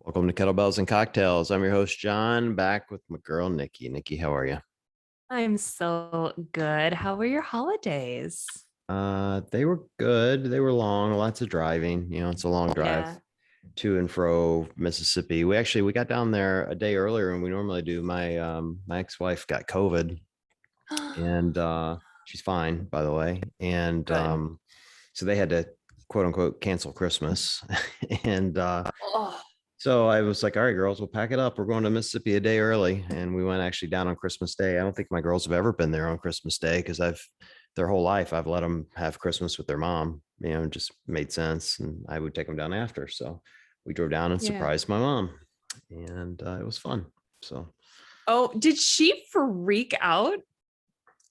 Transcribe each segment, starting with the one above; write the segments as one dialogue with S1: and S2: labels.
S1: Welcome to Kettlebells and Cocktails. I'm your host, John, back with my girl, Nikki. Nikki, how are you?
S2: I'm so good. How were your holidays?
S1: They were good. They were long, lots of driving. It's a long drive
S2: Yeah.
S1: to and fro Mississippi. We got down there a day earlier than we normally do. My ex-wife got COVID and she's fine, by the way. And
S2: Good.
S1: so they had to quote unquote cancel Christmas. and
S2: Oh,
S1: So I was like, all right, girls, we'll pack it up. We're going to Mississippi a day early. And we went actually down on Christmas Day. I don't think my girls have ever been there on Christmas Day because their whole life, I've let them have Christmas with their mom. It just made sense. And I would take them down after. So we drove down and
S2: yeah.
S1: surprised my mom. And it was fun. So,
S2: Oh, did she freak out?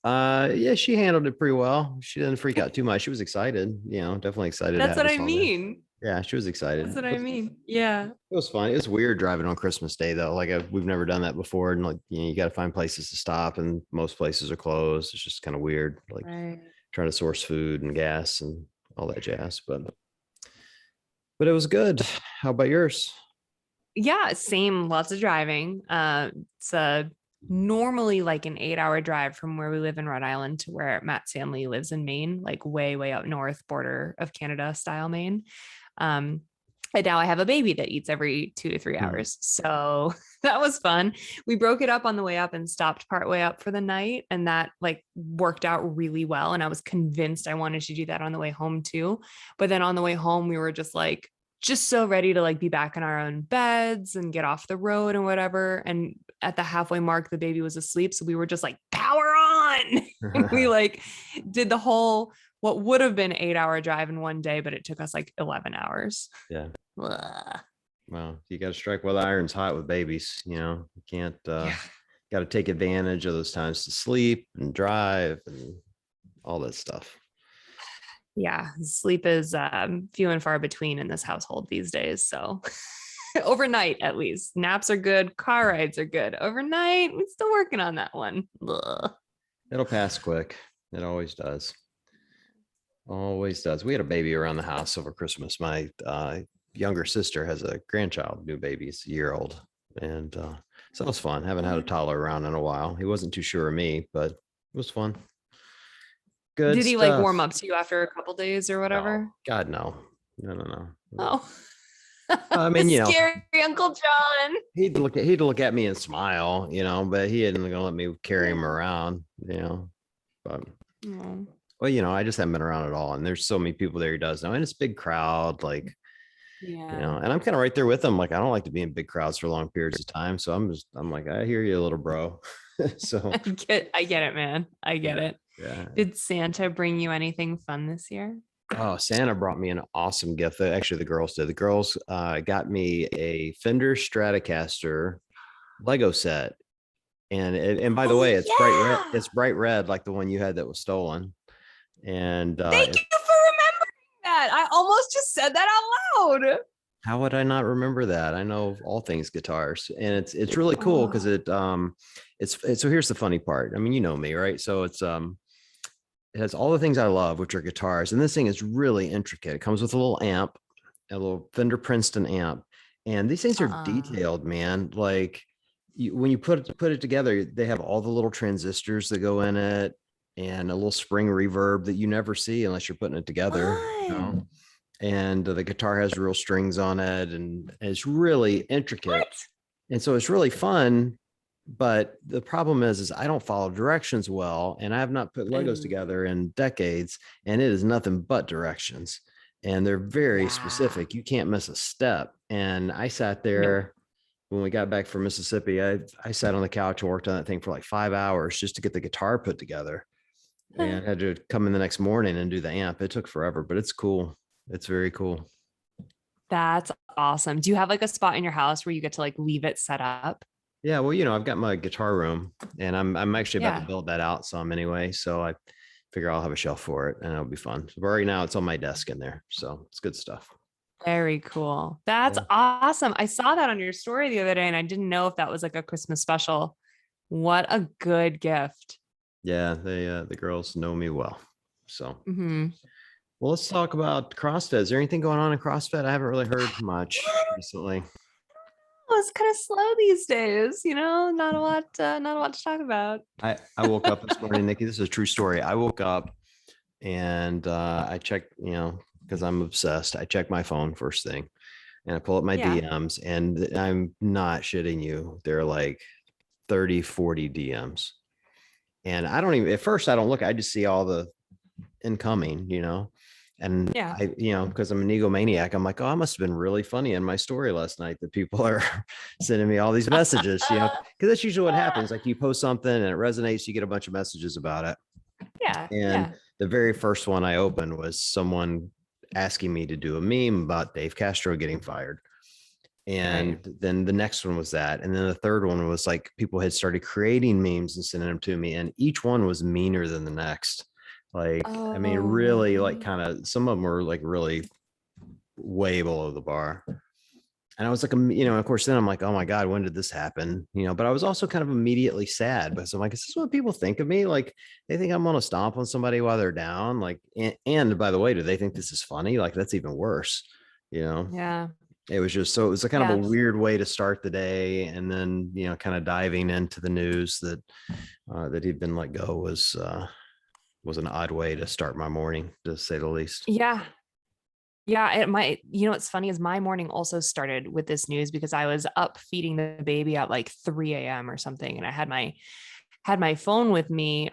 S1: yeah, she handled it pretty well. She didn't freak out too much. She was excited, definitely excited to
S2: That's
S1: have
S2: what
S1: us
S2: I
S1: all there.
S2: mean.
S1: Yeah, she was excited.
S2: That's what I mean. Yeah.
S1: It was fun. It was weird driving on Christmas Day though. We've never done that before, and you got to find places to stop, and most places are closed. It's just kind of weird, like
S2: Right.
S1: trying to source food and gas and all that jazz. But it was good. How about yours?
S2: Yeah, same. Lots of driving. It's normally like an 8-hour drive from where we live in Rhode Island to where Matt's family lives in Maine, like way, way up north border of Canada style Maine. Um, And now I have a baby that eats every 2 to 3 hours. So that was fun. We broke it up on the way up and stopped part way up for the night. And that like worked out really well. And I was convinced I wanted to do that on the way home too. But then on the way home, we were just so ready to like be back in our own beds and get off the road and whatever. And at the halfway mark, the baby was asleep. So we were just like, power on. We like did the whole, what would have been 8-hour drive in one day, but it took us like 11 hours.
S1: Yeah.
S2: Ugh.
S1: Well, you got to strike while the iron's hot with babies. You can't.
S2: Yeah.
S1: Got to take advantage of those times to sleep and drive and all that stuff.
S2: Yeah. Sleep is few and far between in this household these days. So overnight, at least. Naps are good. Car rides are good. Overnight, we're still working on that one. Ugh.
S1: It'll pass quick. It always does. Always does. We had a baby around the house over Christmas. My younger sister has a grandchild, new baby. It's a year old. And so it was fun. Haven't had a toddler around in a while. He wasn't too sure of me, but it was fun. Good
S2: Did he like
S1: stuff.
S2: warm up to you after a couple days or
S1: No,
S2: whatever?
S1: God, no. No.
S2: Oh,
S1: I mean,
S2: scary Uncle John.
S1: he'd look at me and smile, but he isn't gonna let me carry him around, but
S2: Oh.
S1: well, I just haven't been around at all. And there's so many people there he does now. And it's a big crowd,
S2: Yeah.
S1: and I'm kind of right there with them. Like, I don't like to be in big crowds for long periods of time. So I'm like, I hear you, little bro. So
S2: I get it, man. I get
S1: yeah,
S2: it.
S1: yeah.
S2: Did Santa bring you anything fun this year?
S1: Oh, Santa brought me an awesome gift. Actually, the girls did. The girls got me a Fender Stratocaster Lego set. And by the way,
S2: Oh,
S1: it's bright red.
S2: yeah.
S1: It's bright red, like the one you had that was stolen. And
S2: Thank you for remembering that. I almost just said that out loud.
S1: how would I not remember that? I know all things guitars, and it's really cool because it's so here's the funny part. I mean, you know me, right? So it has all the things I love, which are guitars, and this thing is really intricate. It comes with a little amp, a little Fender Princeton amp, and these things are detailed, man. Like when you put it together, they have all the little transistors that go in it, and a little spring reverb that you never see unless you're putting it together.
S2: Fun.
S1: And the guitar has real strings on it, and it's really intricate.
S2: What?
S1: And so it's really fun. But the problem is I don't follow directions well, and I have not put Legos together in decades, and it is nothing but directions, and they're very
S2: Yeah.
S1: specific. You can't miss a step. And I sat
S2: Nope.
S1: there when we got back from Mississippi. I sat on the couch and worked on that thing for like 5 hours just to get the guitar put together, and had to come in the next morning and do the amp. It took forever, but it's cool. It's very cool.
S2: That's awesome. Do you have like a spot in your house where you get to like leave it set up?
S1: Yeah, well, I've got my guitar room, and I'm actually about to
S2: Yeah.
S1: build that out some anyway. So I figure I'll have a shelf for it, and it'll be fun. But right now, it's on my desk in there, so it's good stuff.
S2: Very cool. That's
S1: Yeah,
S2: awesome. I saw that on your story the other day and I didn't know if that was like a Christmas special. What a good gift.
S1: yeah, the girls know me well. So,
S2: Hmm.
S1: well, let's talk about CrossFit. Is there anything going on in CrossFit? I haven't really heard much recently.
S2: Oh, it's kind of slow these days, not a lot, not a lot to talk about.
S1: I woke up this morning, Nikki. This is a true story. I woke up and I checked, because I'm obsessed. I check my phone first thing and I pull up my
S2: Yeah.
S1: DMs, and I'm not shitting you. They're like 30, 40 DMs. And I don't even, at first I don't look, I just see all the incoming, and
S2: Yeah.
S1: because I'm an egomaniac, I'm like, oh, I must have been really funny in my story last night that people are sending me all these messages, because that's usually what happens. Like you post something and it resonates, you get a bunch of messages about it.
S2: Yeah.
S1: And
S2: Yeah.
S1: the very first one I opened was someone asking me to do a meme about Dave Castro getting fired. And
S2: Right.
S1: then the next one was that. And then the third one was like people had started creating memes and sending them to me. And each one was meaner than the next. Like, I mean,
S2: Oh,
S1: really, like
S2: really?
S1: kind of some of them were like really way below the bar. And I was like, of course, then I'm like, oh my God, when did this happen? But I was also kind of immediately sad because I'm like, is this what people think of me? Like, they think I'm going to stomp on somebody while they're down. Like, and by the way, do they think this is funny? Like, that's even worse, you know?
S2: Yeah.
S1: It was just, so it was a kind of a
S2: Yeah.
S1: weird way to start the day. And then, kind of diving into the news that, that he'd been let go was an odd way to start my morning, to say the least.
S2: Yeah. Yeah, what's funny is my morning also started with this news because I was up feeding the baby at like 3 a.m. or something. And I had my phone with me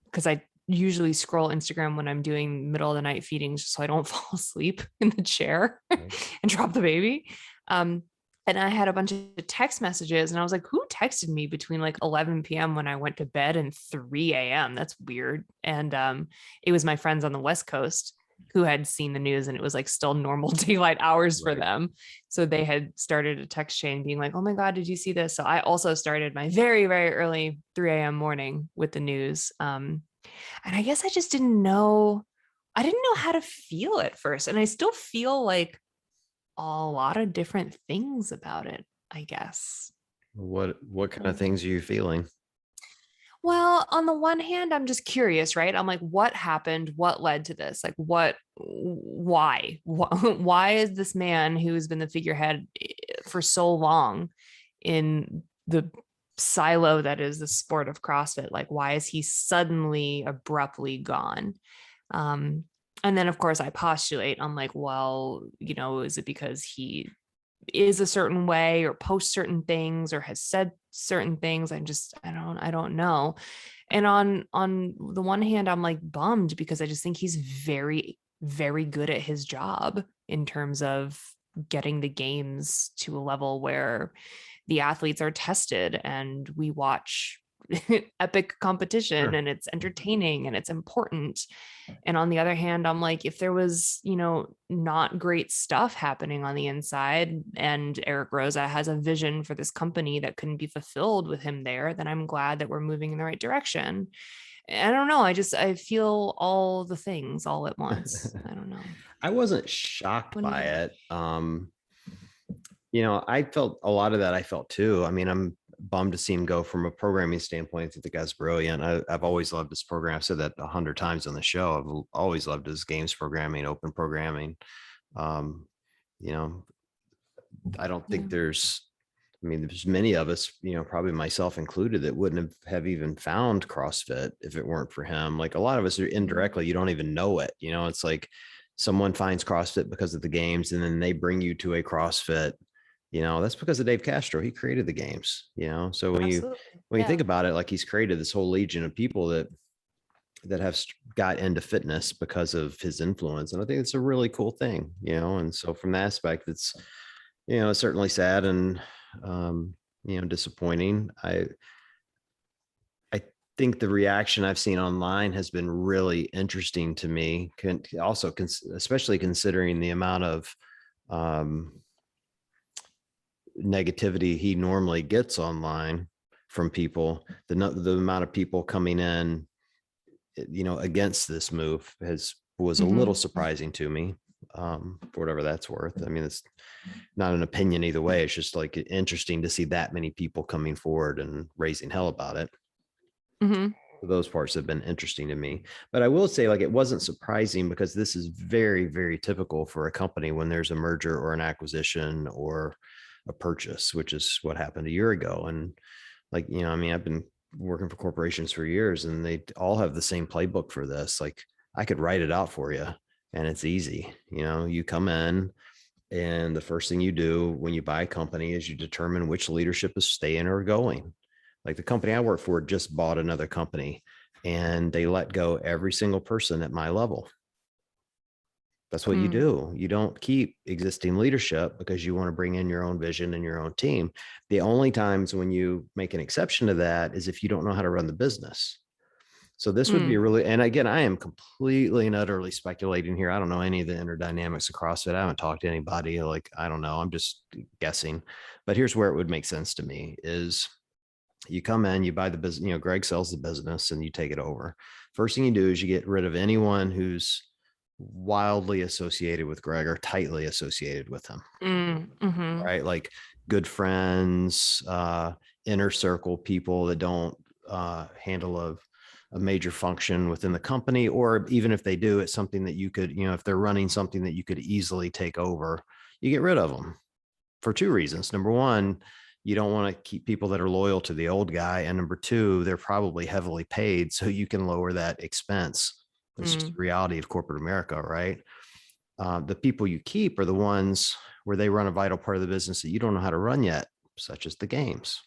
S2: because I usually scroll Instagram when I'm doing middle of the night feedings just so I don't fall asleep in the chair
S1: Right.
S2: and drop the baby. And I had a bunch of text messages and I was like, who texted me between like 11 p.m. when I went to bed and 3 a.m.? That's weird. And it was my friends on the West Coast who had seen the news and it was like still normal daylight hours for
S1: Right.
S2: them. So they had started a text chain being like, oh my God, did you see this? So I also started my very, very early 3 a.m. morning with the news. And I guess I just didn't know. I didn't know how to feel at first. And I still feel like a lot of different things about it, I guess.
S1: What kind of things are you feeling?
S2: Well, on the one hand, I'm just curious, right? I'm like, what happened? What led to this? Like, why? Why is this man who's been the figurehead for so long in the silo that is the sport of CrossFit? Like, why is he suddenly abruptly gone? Um, and then, of course, I postulate, I'm like, well, is it because he is a certain way or posts certain things or has said certain things? I don't know. And on the one hand, I'm like bummed because I just think he's very, very good at his job in terms of getting the games to a level where the athletes are tested and we watch epic competition
S1: Sure.
S2: and it's entertaining and it's important. And on the other hand, I'm like, if there was, not great stuff happening on the inside and Eric Roza has a vision for this company that couldn't be fulfilled with him there, then I'm glad that we're moving in the right direction. I don't know. I feel all the things all at once. I don't know.
S1: I wasn't shocked
S2: What do you
S1: by
S2: think?
S1: it. I felt a lot of that. I felt too. I mean, I'm bummed to see him go from a programming standpoint. I think the guy's brilliant. I've always loved his program. I've said that 100 times on the show. I've always loved his games programming, open programming. Um, you know, I don't think
S2: Yeah.
S1: there's many of us, probably myself included, that wouldn't have even found CrossFit if it weren't for him. Like a lot of us are indirectly, you don't even know it. It's like someone finds CrossFit because of the games and then they bring you to a CrossFit. That's because of Dave Castro. He created the games, so
S2: Absolutely.
S1: when you
S2: Yeah.
S1: think about it, like he's created this whole legion of people that have got into fitness because of his influence. And I think it's a really cool thing, and so from that aspect, it's, certainly sad and, disappointing. I think the reaction I've seen online has been really interesting to me. Also, especially considering the amount of negativity he normally gets online from people, the amount of people coming in, against this move was a little
S2: Mhm.
S1: surprising to me, for whatever that's worth. I mean, it's not an opinion either way. It's just like interesting to see that many people coming forward and raising hell about it.
S2: Mhm.
S1: Those parts have been interesting to me. But I will say, like, it wasn't surprising because this is very, very typical for a company when there's a merger or an acquisition or a purchase, which is what happened a year ago. And like, I mean, I've been working for corporations for years, and they all have the same playbook for this. Like, I could write it out for you, and it's easy. You come in, and the first thing you do when you buy a company is you determine which leadership is staying or going. Like the company I work for just bought another company, and they let go every single person at my level. That's what you do. You don't keep existing leadership because you want to bring in your own vision and your own team. The only times when you make an exception to that is if you don't know how to run the business. So this would be really, and again, I am completely and utterly speculating here. I don't know any of the inner dynamics of CrossFit. I haven't talked to anybody. Like, I don't know. I'm just guessing. But here's where it would make sense to me is you come in, you buy the business, Greg sells the business and you take it over. First thing you do is you get rid of anyone who's wildly associated with Greg or tightly associated with him, right? Like good friends, inner circle people that don't handle a major function within the company, or even if they do, it's something that you could, if they're running something that you could easily take over, you get rid of them for two reasons. Number one, you don't want to keep people that are loyal to the old guy. And number two, they're probably heavily paid, so you can lower that expense. That's just the reality of corporate America, right? The people you keep are the ones where they run a vital part of the business that you don't know how to run yet, such as the games.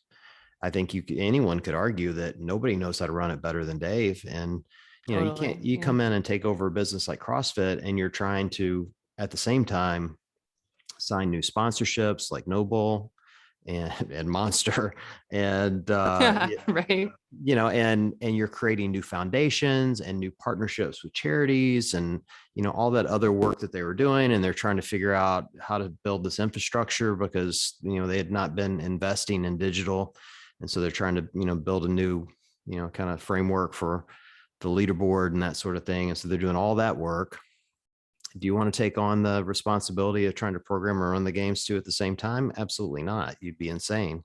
S1: I think anyone could argue that nobody knows how to run it better than Dave. And, you come in and take over a business like CrossFit, and you're trying to, at the same time, sign new sponsorships like Noble and Monster, and
S2: right.
S1: and you're creating new foundations and new partnerships with charities and all that other work that they were doing, and they're trying to figure out how to build this infrastructure because they had not been investing in digital, and so they're trying to build a new kind of framework for the leaderboard and that sort of thing, and so they're doing all that work. Do you want to take on the responsibility of trying to program or run the games too at the same time? Absolutely not. You'd be insane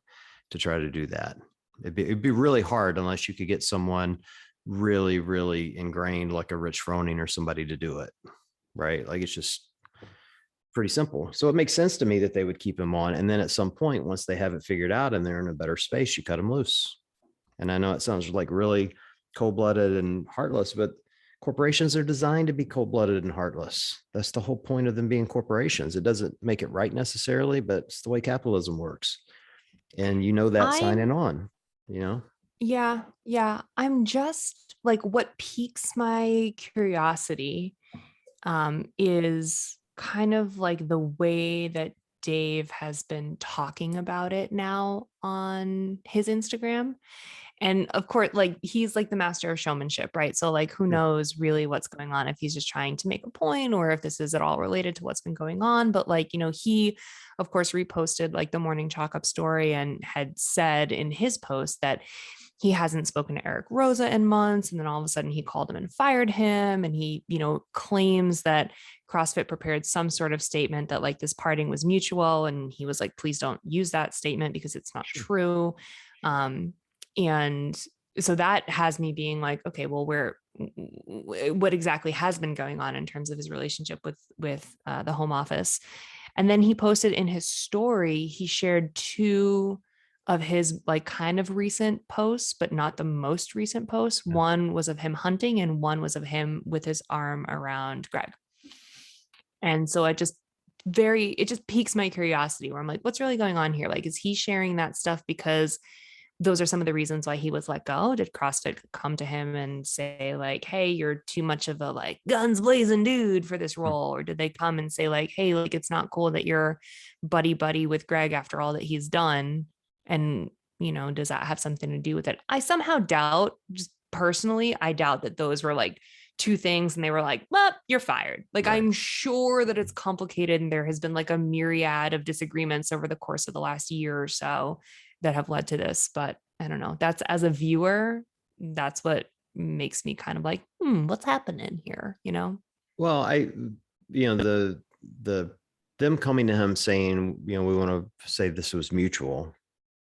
S1: to try to do that. It'd be really hard unless you could get someone really, really ingrained like a Rich Froning or somebody to do it, right? Like it's just pretty simple. So it makes sense to me that they would keep him on. And then at some point, once they have it figured out and they're in a better space, you cut them loose. And I know it sounds like really cold-blooded and heartless, but corporations are designed to be cold-blooded and heartless. That's the whole point of them being corporations. It doesn't make it right necessarily, but it's the way capitalism works. And that signing on,
S2: Yeah. I'm just like, what piques my curiosity is kind of like the way that Dave has been talking about it now on his Instagram. And of course, like he's like the master of showmanship, right? So like, who knows really what's going on, if he's just trying to make a point or if this is at all related to what's been going on. But like, he of course reposted like the morning chalk up story and had said in his post that he hasn't spoken to Eric Roza in months. And then all of a sudden he called him and fired him. And he, claims that CrossFit prepared some sort of statement that like this parting was mutual. And he was like, please don't use that statement because it's not true. And so that has me being like, okay, well, what exactly has been going on in terms of his relationship with the home office? And then he posted in his story, he shared two of his like kind of recent posts, but not the most recent posts.
S1: Yeah.
S2: One was of him hunting and one was of him with his arm around Greg. And so it just piques my curiosity where I'm like, what's really going on here? Like, is he sharing that stuff because those are some of the reasons why he was let go? Did CrossFit come to him and say like, hey, you're too much of a like guns blazing dude for this role? Or did they come and say like, hey, like, it's not cool that you're buddy with Greg after all that he's done? And, does that have something to do with it? I somehow doubt, just personally, I doubt that those were like two things and they were like, well, you're fired. Like, right. I'm sure that it's complicated and there has been like a myriad of disagreements over the course of the last year or so that have led to this. But I don't know, that's, as a viewer, that's what makes me kind of like, what's happening here?
S1: Well, them coming to him saying, we want to say this was mutual.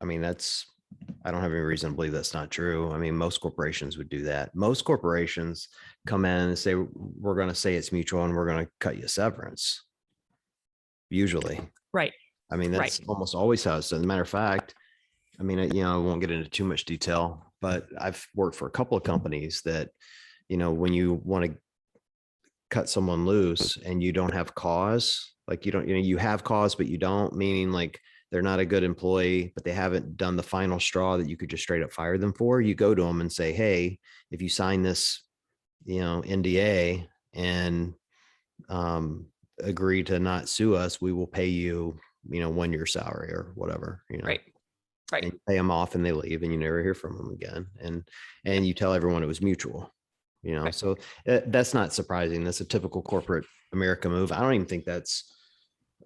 S1: I mean, I don't have any reason to believe that's not true. I mean, most corporations would do that. Most corporations come in and say, we're going to say it's mutual and we're going to cut you severance. Usually.
S2: Right.
S1: I mean,
S2: Right.
S1: that's almost always how it's done. As a matter of fact, I mean, I won't get into too much detail, but I've worked for a couple of companies that, when you want to cut someone loose and you don't have cause, like you don't, you have cause, but you don't, meaning like they're not a good employee, but they haven't done the final straw that you could just straight up fire them for. You go to them and say, hey, if you sign this, NDA and agree to not sue us, we will pay you, 1 year salary or whatever,
S2: Right.
S1: and
S2: Right.
S1: you pay them off and they leave and you never hear from them again. And you tell everyone it was mutual,
S2: Right.
S1: so that's not surprising. That's a typical corporate America move. I don't even think that's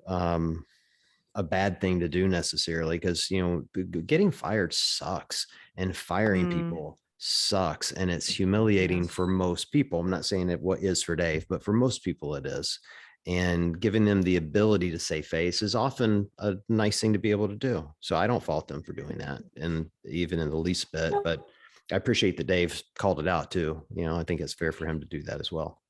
S1: a bad thing to do necessarily, because, getting fired sucks and firing
S2: Mm,
S1: people sucks. And it's humiliating
S2: yes.
S1: for most people. I'm not saying it what is for Dave, but for most people it is. And giving them the ability to save face is often a nice thing to be able to do. So I don't fault them for doing that, and even in the least bit,
S2: No.
S1: but I appreciate that Dave called it out too. I think it's fair for him to do that as well.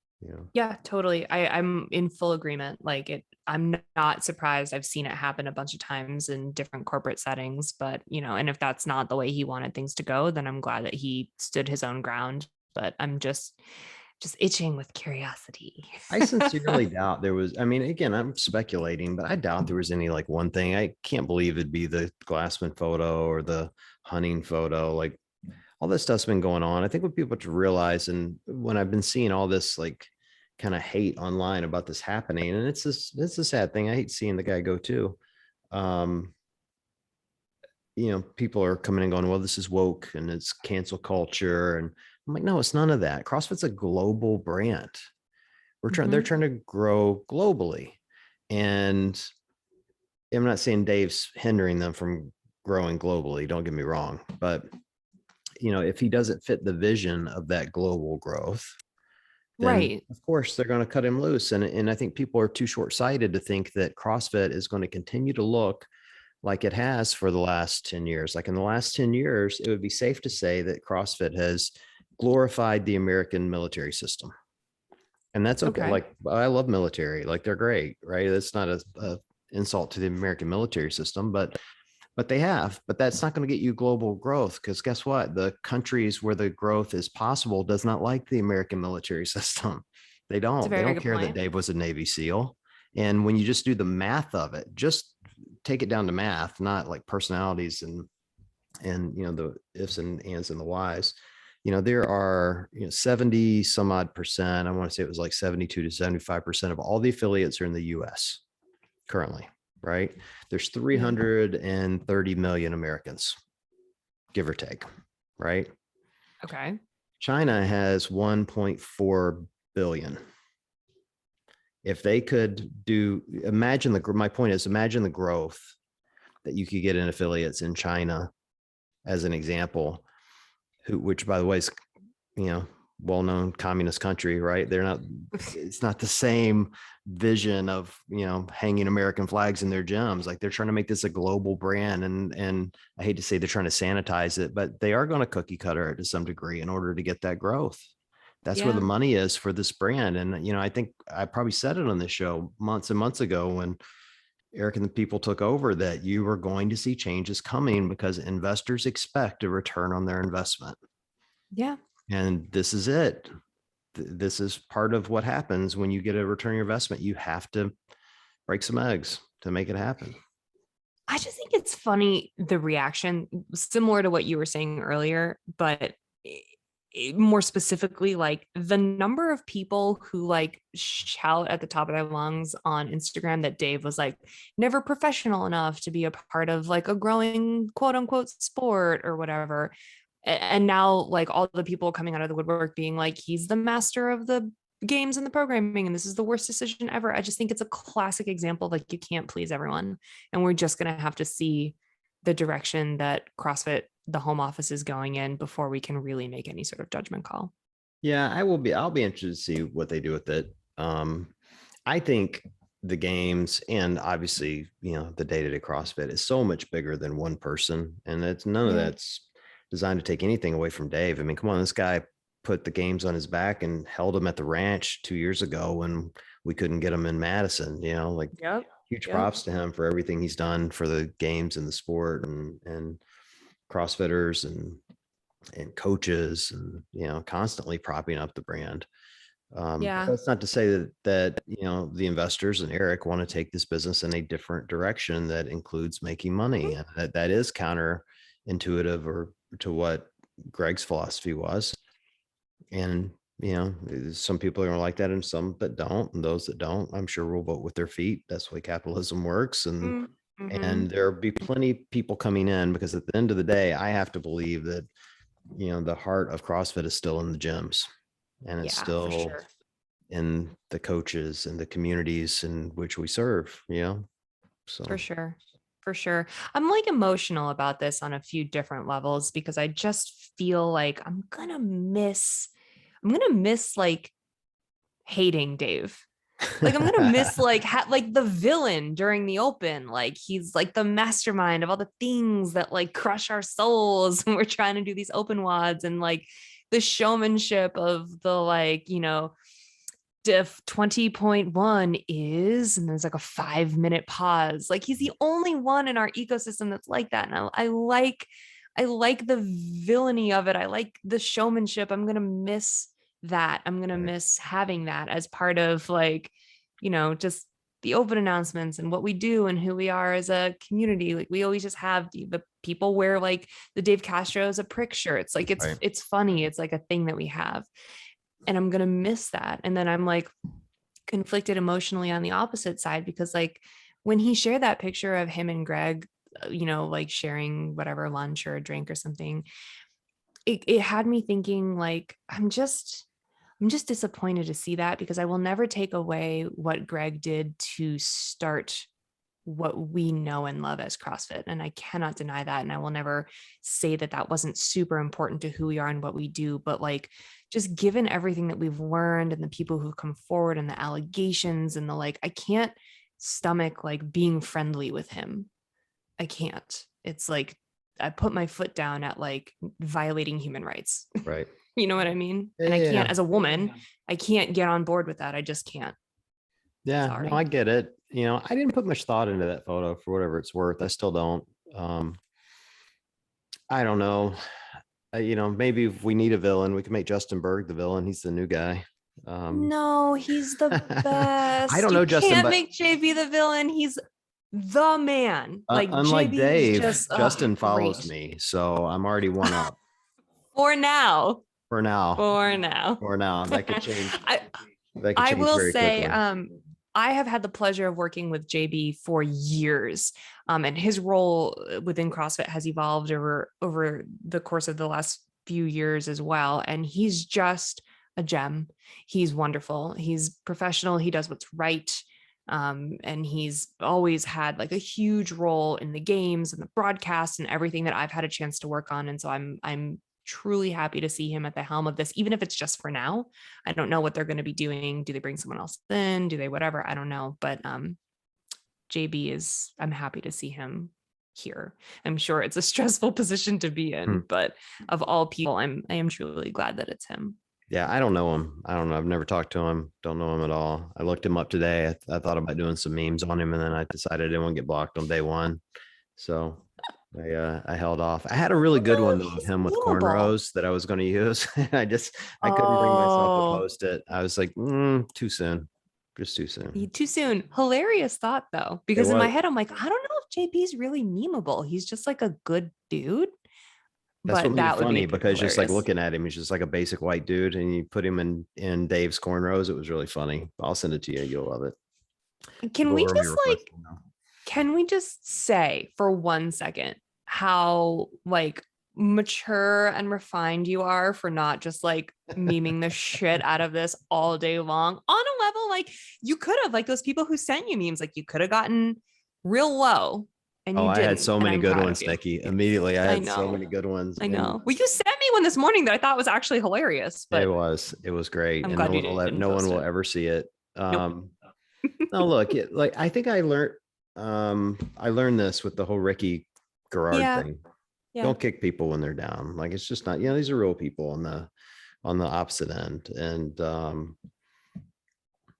S2: Yeah, totally. I'm in full agreement. Like I'm not surprised. I've seen it happen a bunch of times in different corporate settings, but and if that's not the way he wanted things to go, then I'm glad that he stood his own ground. But I'm just itching with curiosity.
S1: I sincerely doubt there was. I mean, again, I'm speculating, but I doubt there was any like one thing. I can't believe it'd be the Glassman photo or the hunting photo. Like all this stuff's been going on. I think what people have to realize, and when I've been seeing all this like kind of hate online about this happening, and it's a sad thing. I hate seeing the guy go too. Um, People are coming and going, well, this is woke and it's cancel culture. And I'm like, no, it's none of that. CrossFit's a global brand. They're
S2: Mhm.
S1: trying to grow globally. And I'm not saying Dave's hindering them from growing globally, don't get me wrong, but if he doesn't fit the vision of that global growth, then
S2: Right.
S1: of course they're going to cut him loose. And I think people are too short-sighted to think that CrossFit is going to continue to look like it has for the last 10 years. Like in the last 10 years, it would be safe to say that CrossFit has glorified the American military system. And that's okay.
S2: Okay.
S1: Like I love military, like they're great, right? It's not a insult to the American military system, but they have. But that's not going to get you global growth, because guess what? The countries where the growth is possible does not like the American military system. They
S2: It's a
S1: don't. They
S2: very
S1: don't
S2: good
S1: care that
S2: point.
S1: Dave was a Navy SEAL. And when you just do the math of it, just take it down to math, not like personalities and the ifs and ands and the whys. There are 70 some odd percent. I want to say it was like 72 to 75% of all the affiliates are in the US currently, right? There's
S2: Yeah.
S1: 330 million Americans, give or take, right?
S2: Okay.
S1: China has 1.4 billion. If they could imagine my point is, imagine the growth that you could get in affiliates in China as an example, which by the way is, well-known communist country, right? It's not the same vision of, hanging American flags in their gyms. Like they're trying to make this a global brand. And I hate to say they're trying to sanitize it, but they are going to cookie cutter it to some degree in order to get that growth. That's where the
S2: Yeah.
S1: money is for this brand. And, I think I probably said it on this show months and months ago when Eric and the people took over, that you were going to see changes coming because investors expect a return on their investment.
S2: Yeah.
S1: And this is it. This is part of what happens when you get a return on your investment. You have to break some eggs to make it happen.
S2: I just think it's funny, the reaction, similar to what you were saying earlier, but more specifically, like the number of people who like shout at the top of their lungs on Instagram that Dave was like never professional enough to be a part of like a growing quote unquote sport or whatever. And now like all the people coming out of the woodwork being like, he's the master of the games and the programming and this is the worst decision ever. I just think it's a classic example of like you can't please everyone, and we're just going to have to see the direction that CrossFit, the home office, is going in before we can really make any sort of judgment call.
S1: Yeah, I'll be interested to see what they do with it. I think the games and obviously, the day-to-day CrossFit is so much bigger than one person. And it's none of
S2: Yeah.
S1: that's designed to take anything away from Dave. I mean, come on, this guy put the games on his back and held them at the ranch 2 years ago when we couldn't get them in Madison, like
S2: Yep.
S1: huge
S2: Yep.
S1: props to him for everything he's done for the games and the sport and CrossFitters and coaches and, constantly propping up the brand.
S2: Yeah.
S1: That's not to say that the investors and Eric want to take this business in a different direction that includes making money, and that is counterintuitive or to what Greg's philosophy was. And some people are going to like that and some that don't, and those that don't, I'm sure, will vote with their feet. That's the way capitalism works.
S2: Mm-hmm.
S1: And there'll be plenty of people coming in, because at the end of the day, I have to believe that the heart of CrossFit is still in the gyms, and it's
S2: Yeah, for
S1: still
S2: sure.
S1: in the coaches and the communities in which we serve,
S2: For
S1: so.
S2: sure. For sure. I'm like emotional about this on a few different levels because I just feel like I'm gonna miss like hating Dave. Like I'm gonna miss like like the villain during the open. Like he's like the mastermind of all the things that like crush our souls when we're trying to do these open wads, and like the showmanship of the like, diff 20.1 is, and there's like a 5-minute pause. Like he's the only one in our ecosystem that's like that. And I like the villainy of it. I like the showmanship. I'm gonna miss that. I'm gonna
S1: Right.
S2: miss having that as part of like, just the open announcements and what we do and who we are as a community. Like we always just have the people wear like the Dave Castro as a prick shirts. Like it's
S1: Right.
S2: it's funny. It's like a thing that we have, and I'm going to miss that. And then I'm like conflicted emotionally on the opposite side, because like when he shared that picture of him and Greg, like sharing whatever lunch or a drink or something, it had me thinking like, I'm just disappointed to see that, because I will never take away what Greg did to start what we know and love as CrossFit. And I cannot deny that. And I will never say that that wasn't super important to who we are and what we do. But like, just given everything that we've learned and the people who've come forward and the allegations and the like, I can't stomach like being friendly with him. I can't. It's like, I put my foot down at like violating human rights.
S1: Right.
S2: You know what I mean?
S1: Yeah,
S2: And I
S1: yeah,
S2: can't,
S1: yeah.
S2: as a woman, I can't get on board with that. I just can't.
S1: Yeah, no, I
S2: Sorry.
S1: get it. I didn't put much thought into that photo, for whatever it's worth. I still don't. um I don't know. Maybe if we need a villain, we can make Justin Berg the villain. He's the new guy. um
S2: No, he's the
S1: I
S2: best.
S1: don't
S2: You
S1: know Justin,
S2: can't
S1: but
S2: make JB the villain. He's the man. Like
S1: unlike
S2: JB is
S1: Dave,
S2: just
S1: Justin follows
S2: great.
S1: me, so I'm already one up
S2: For now.
S1: for now.
S2: For now.
S1: For now, that could change.
S2: I
S1: That could
S2: I
S1: change
S2: will
S1: very
S2: say,
S1: quickly.
S2: I have had the pleasure of working with JB for years, and his role within CrossFit has evolved over the course of the last few years as well. And he's just a gem. He's wonderful. He's professional. He does what's right. And he's always had like a huge role in the games and the broadcast and everything that I've had a chance to work on. And so I'm truly happy to see him at the helm of this, even if it's just for now. I don't know what they're going to be doing. Do they bring someone else in? Do they whatever? I don't know. But JB is, I'm happy to see him here. I'm sure it's a stressful position to be
S1: Hmm.
S2: in, but of all people, I am truly glad that it's him.
S1: Yeah, I don't know him. I don't know. I've never talked to him. Don't know him at all. I looked him up today. I thought about doing some memes on him, and then I decided I didn't want to get blocked on day one. So I held off. I had a really
S2: Oh
S1: good one
S2: no,
S1: though of
S2: he's
S1: him with
S2: memeable.
S1: cornrows that I was going to use. I couldn't bring myself to
S2: Oh,
S1: post it. I was like, too soon, just too soon.
S2: too soon. Hilarious thought though,
S1: It
S2: because in my
S1: was.
S2: head, I'm like, I don't know if JB's really memeable. He's just like a good dude,
S1: That's what
S2: but
S1: made it
S2: that would be
S1: funny,
S2: pretty
S1: because just like
S2: hilarious.
S1: looking at him, he's just like a basic white dude, and you put him in Dave's cornrows. It was really funny. I'll send it to you. You'll love it.
S2: Can
S1: Go
S2: we
S1: over my
S2: just
S1: request
S2: like
S1: now.
S2: Can we just say for 1 second how like mature and refined you are for not just like memeing the shit out of this all day long on a level like you could have, like those people who sent you memes, like you could have gotten real low and
S1: Oh,
S2: you
S1: I had
S2: didn't,
S1: so
S2: and
S1: many
S2: I'm
S1: good
S2: proud of
S1: ones,
S2: you.
S1: Nikki. Immediately, I
S2: I
S1: had so
S2: know.
S1: many good ones,
S2: I
S1: and
S2: know. Well, you sent me one this morning that I thought was actually hilarious, but
S1: it was great,
S2: I'm
S1: and
S2: glad you didn't
S1: no one
S2: post
S1: will
S2: it.
S1: ever see it.
S2: Nope.
S1: No, look, like I think I learned this with the whole Ricky Garrard
S2: Yeah.
S1: thing.
S2: Yeah.
S1: Don't kick people when they're down. Like it's just not. These are real people on the opposite end, and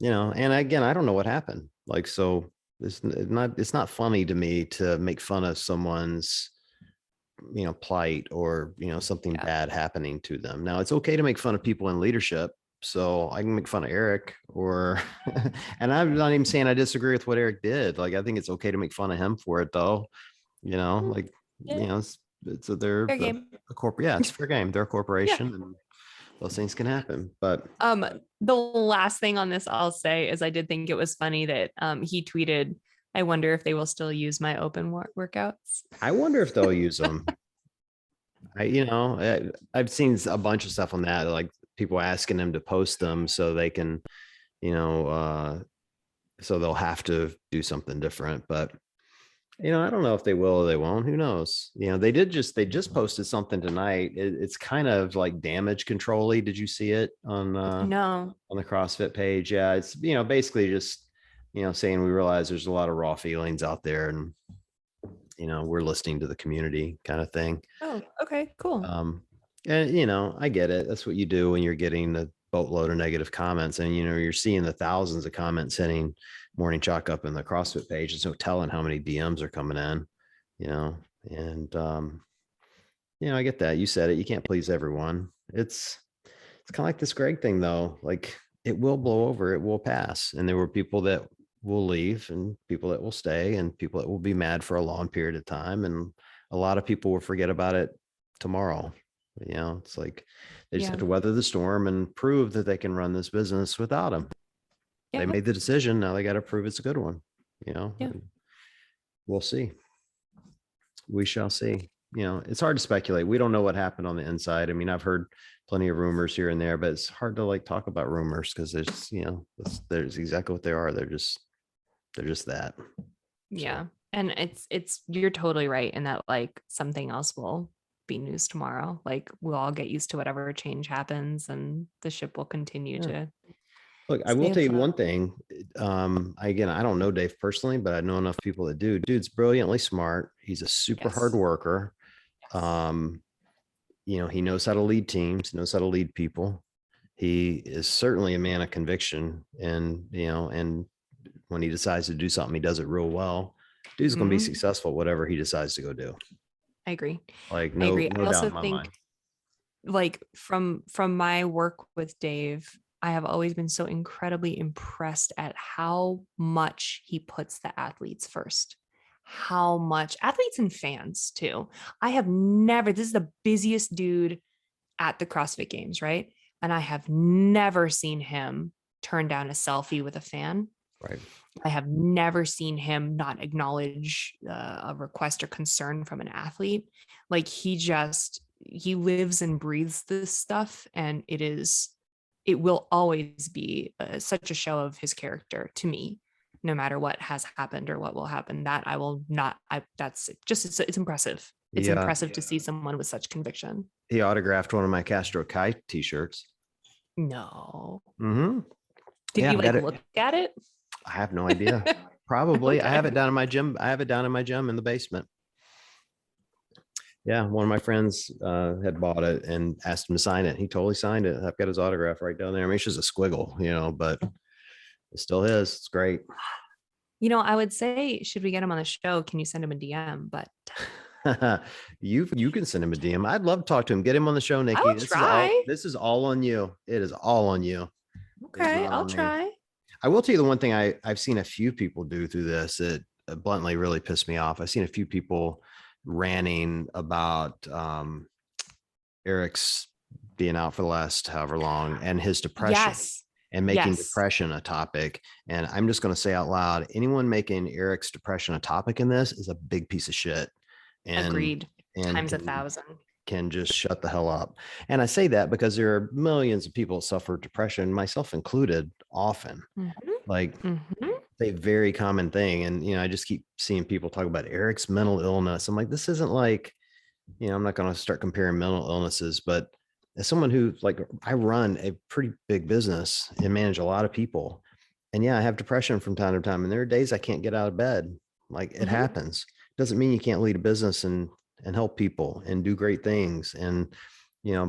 S1: and again, I don't know what happened. Like so. it's not funny to me to make fun of someone's, plight or, something
S2: Yeah.
S1: bad happening to them. Now it's okay to make fun of people in leadership. So I can make fun of Eric or, and I'm not even saying I disagree with what Eric did. Like, I think it's okay to make fun of him for it though. Like,
S2: Yeah.
S1: they're
S2: Fair game.
S1: a corporate. Yeah, it's fair game. They're a
S2: Yeah.
S1: corporation and those things can happen, but
S2: The last thing on this I'll say is I did think it was funny that he tweeted, I wonder if they will still use my open workouts.
S1: I wonder if they'll use them. I've seen a bunch of stuff on that, like people asking them to post them so they can, you know, so they'll have to do something different. But I don't know if they will or they won't. Who knows? They just posted something tonight. It's kind of like damage control-y. Did you see it
S2: No.
S1: on the CrossFit page? Yeah, it's basically just saying we realize there's a lot of raw feelings out there, and we're listening to the community kind of thing.
S2: Oh, okay, cool.
S1: And I get it. That's what you do when you're getting the boatload of negative comments, and you're seeing the thousands of comments hitting Morning Chalk up in the CrossFit page. It's no telling how many DMs are coming in, and I get that. You said it. You can't please everyone. It's kind of like this Greg thing though. Like, it will blow over, it will pass. And there were people that will leave and people that will stay and people that will be mad for a long period of time. And a lot of people will forget about it tomorrow. It's like they just have to weather the storm and prove that they can run this business without him. They made the decision. Now they got to prove it's a good one. We'll see. We shall see. It's hard to speculate. We don't know what happened on the inside. I mean, I've heard plenty of rumors here and there, but it's hard to like talk about rumors because there's exactly what they are. They're just that.
S2: Yeah. So. And it's you're totally right in that like something else will be news tomorrow. Like we'll all get used to whatever change happens and the ship will continue to
S1: look. I will tell you one thing. Again, I don't know Dave personally, but I know enough people that do. Dude's brilliantly smart. He's a super hard worker. Yes. He knows how to lead teams, knows how to lead people. He is certainly a man of conviction, and when he decides to do something, he does it real well. Dude's going to be successful, whatever he decides to go do.
S2: I agree.
S1: Like, no, I agree.
S2: I also think like from my work with Dave, I have always been so incredibly impressed at how much he puts the athletes first. How much athletes and fans too. This is the busiest dude at the CrossFit Games, right? And I have never seen him turn down a selfie with a fan.
S1: Right.
S2: I have never seen him not acknowledge a request or concern from an athlete. Like he lives and breathes this stuff. And it will always be such a show of his character to me. No matter what has happened or what will happen, that I will not, that's just, it's impressive. It's impressive to see someone with such conviction.
S1: He autographed one of my Castro Kai t-shirts.
S2: No.
S1: Mm-hmm.
S2: Did you look at it?
S1: I have no idea. Probably. Okay. I have it down in my gym. I have it down in my gym in the basement. Yeah. One of my friends had bought it and asked him to sign it. He totally signed it. I've got his autograph right down there. I mean, it's just a squiggle, but it still is. It's great.
S2: I would say, should we get him on the show? Can you send him a DM? But
S1: you can send him a DM. I'd love to talk to him. Get him on the show, Niki.
S2: I'll try.
S1: This is all on you. It is all on you.
S2: Okay, I'll try.
S1: I will tell you the one thing I've seen a few people do through this that bluntly really pissed me off. I've seen a few people ranting about Eric's being out for the last however long and his depression. Yes. And making depression a topic. And I'm just going to say out loud, anyone making Eric's depression a topic in this is a big piece of shit. And,
S2: agreed.
S1: And
S2: times 1,000.
S1: Can just shut the hell up. And I say that because there are millions of people that suffer depression, myself included, often. Like a very common thing. And, I just keep seeing people talk about Eric's mental illness. I'm like, this isn't like, I'm not going to start comparing mental illnesses, but as someone who I run a pretty big business and manage a lot of people, and I have depression from time to time. And there are days I can't get out of bed. Like it happens. Doesn't mean you can't lead a business and help people and do great things. And,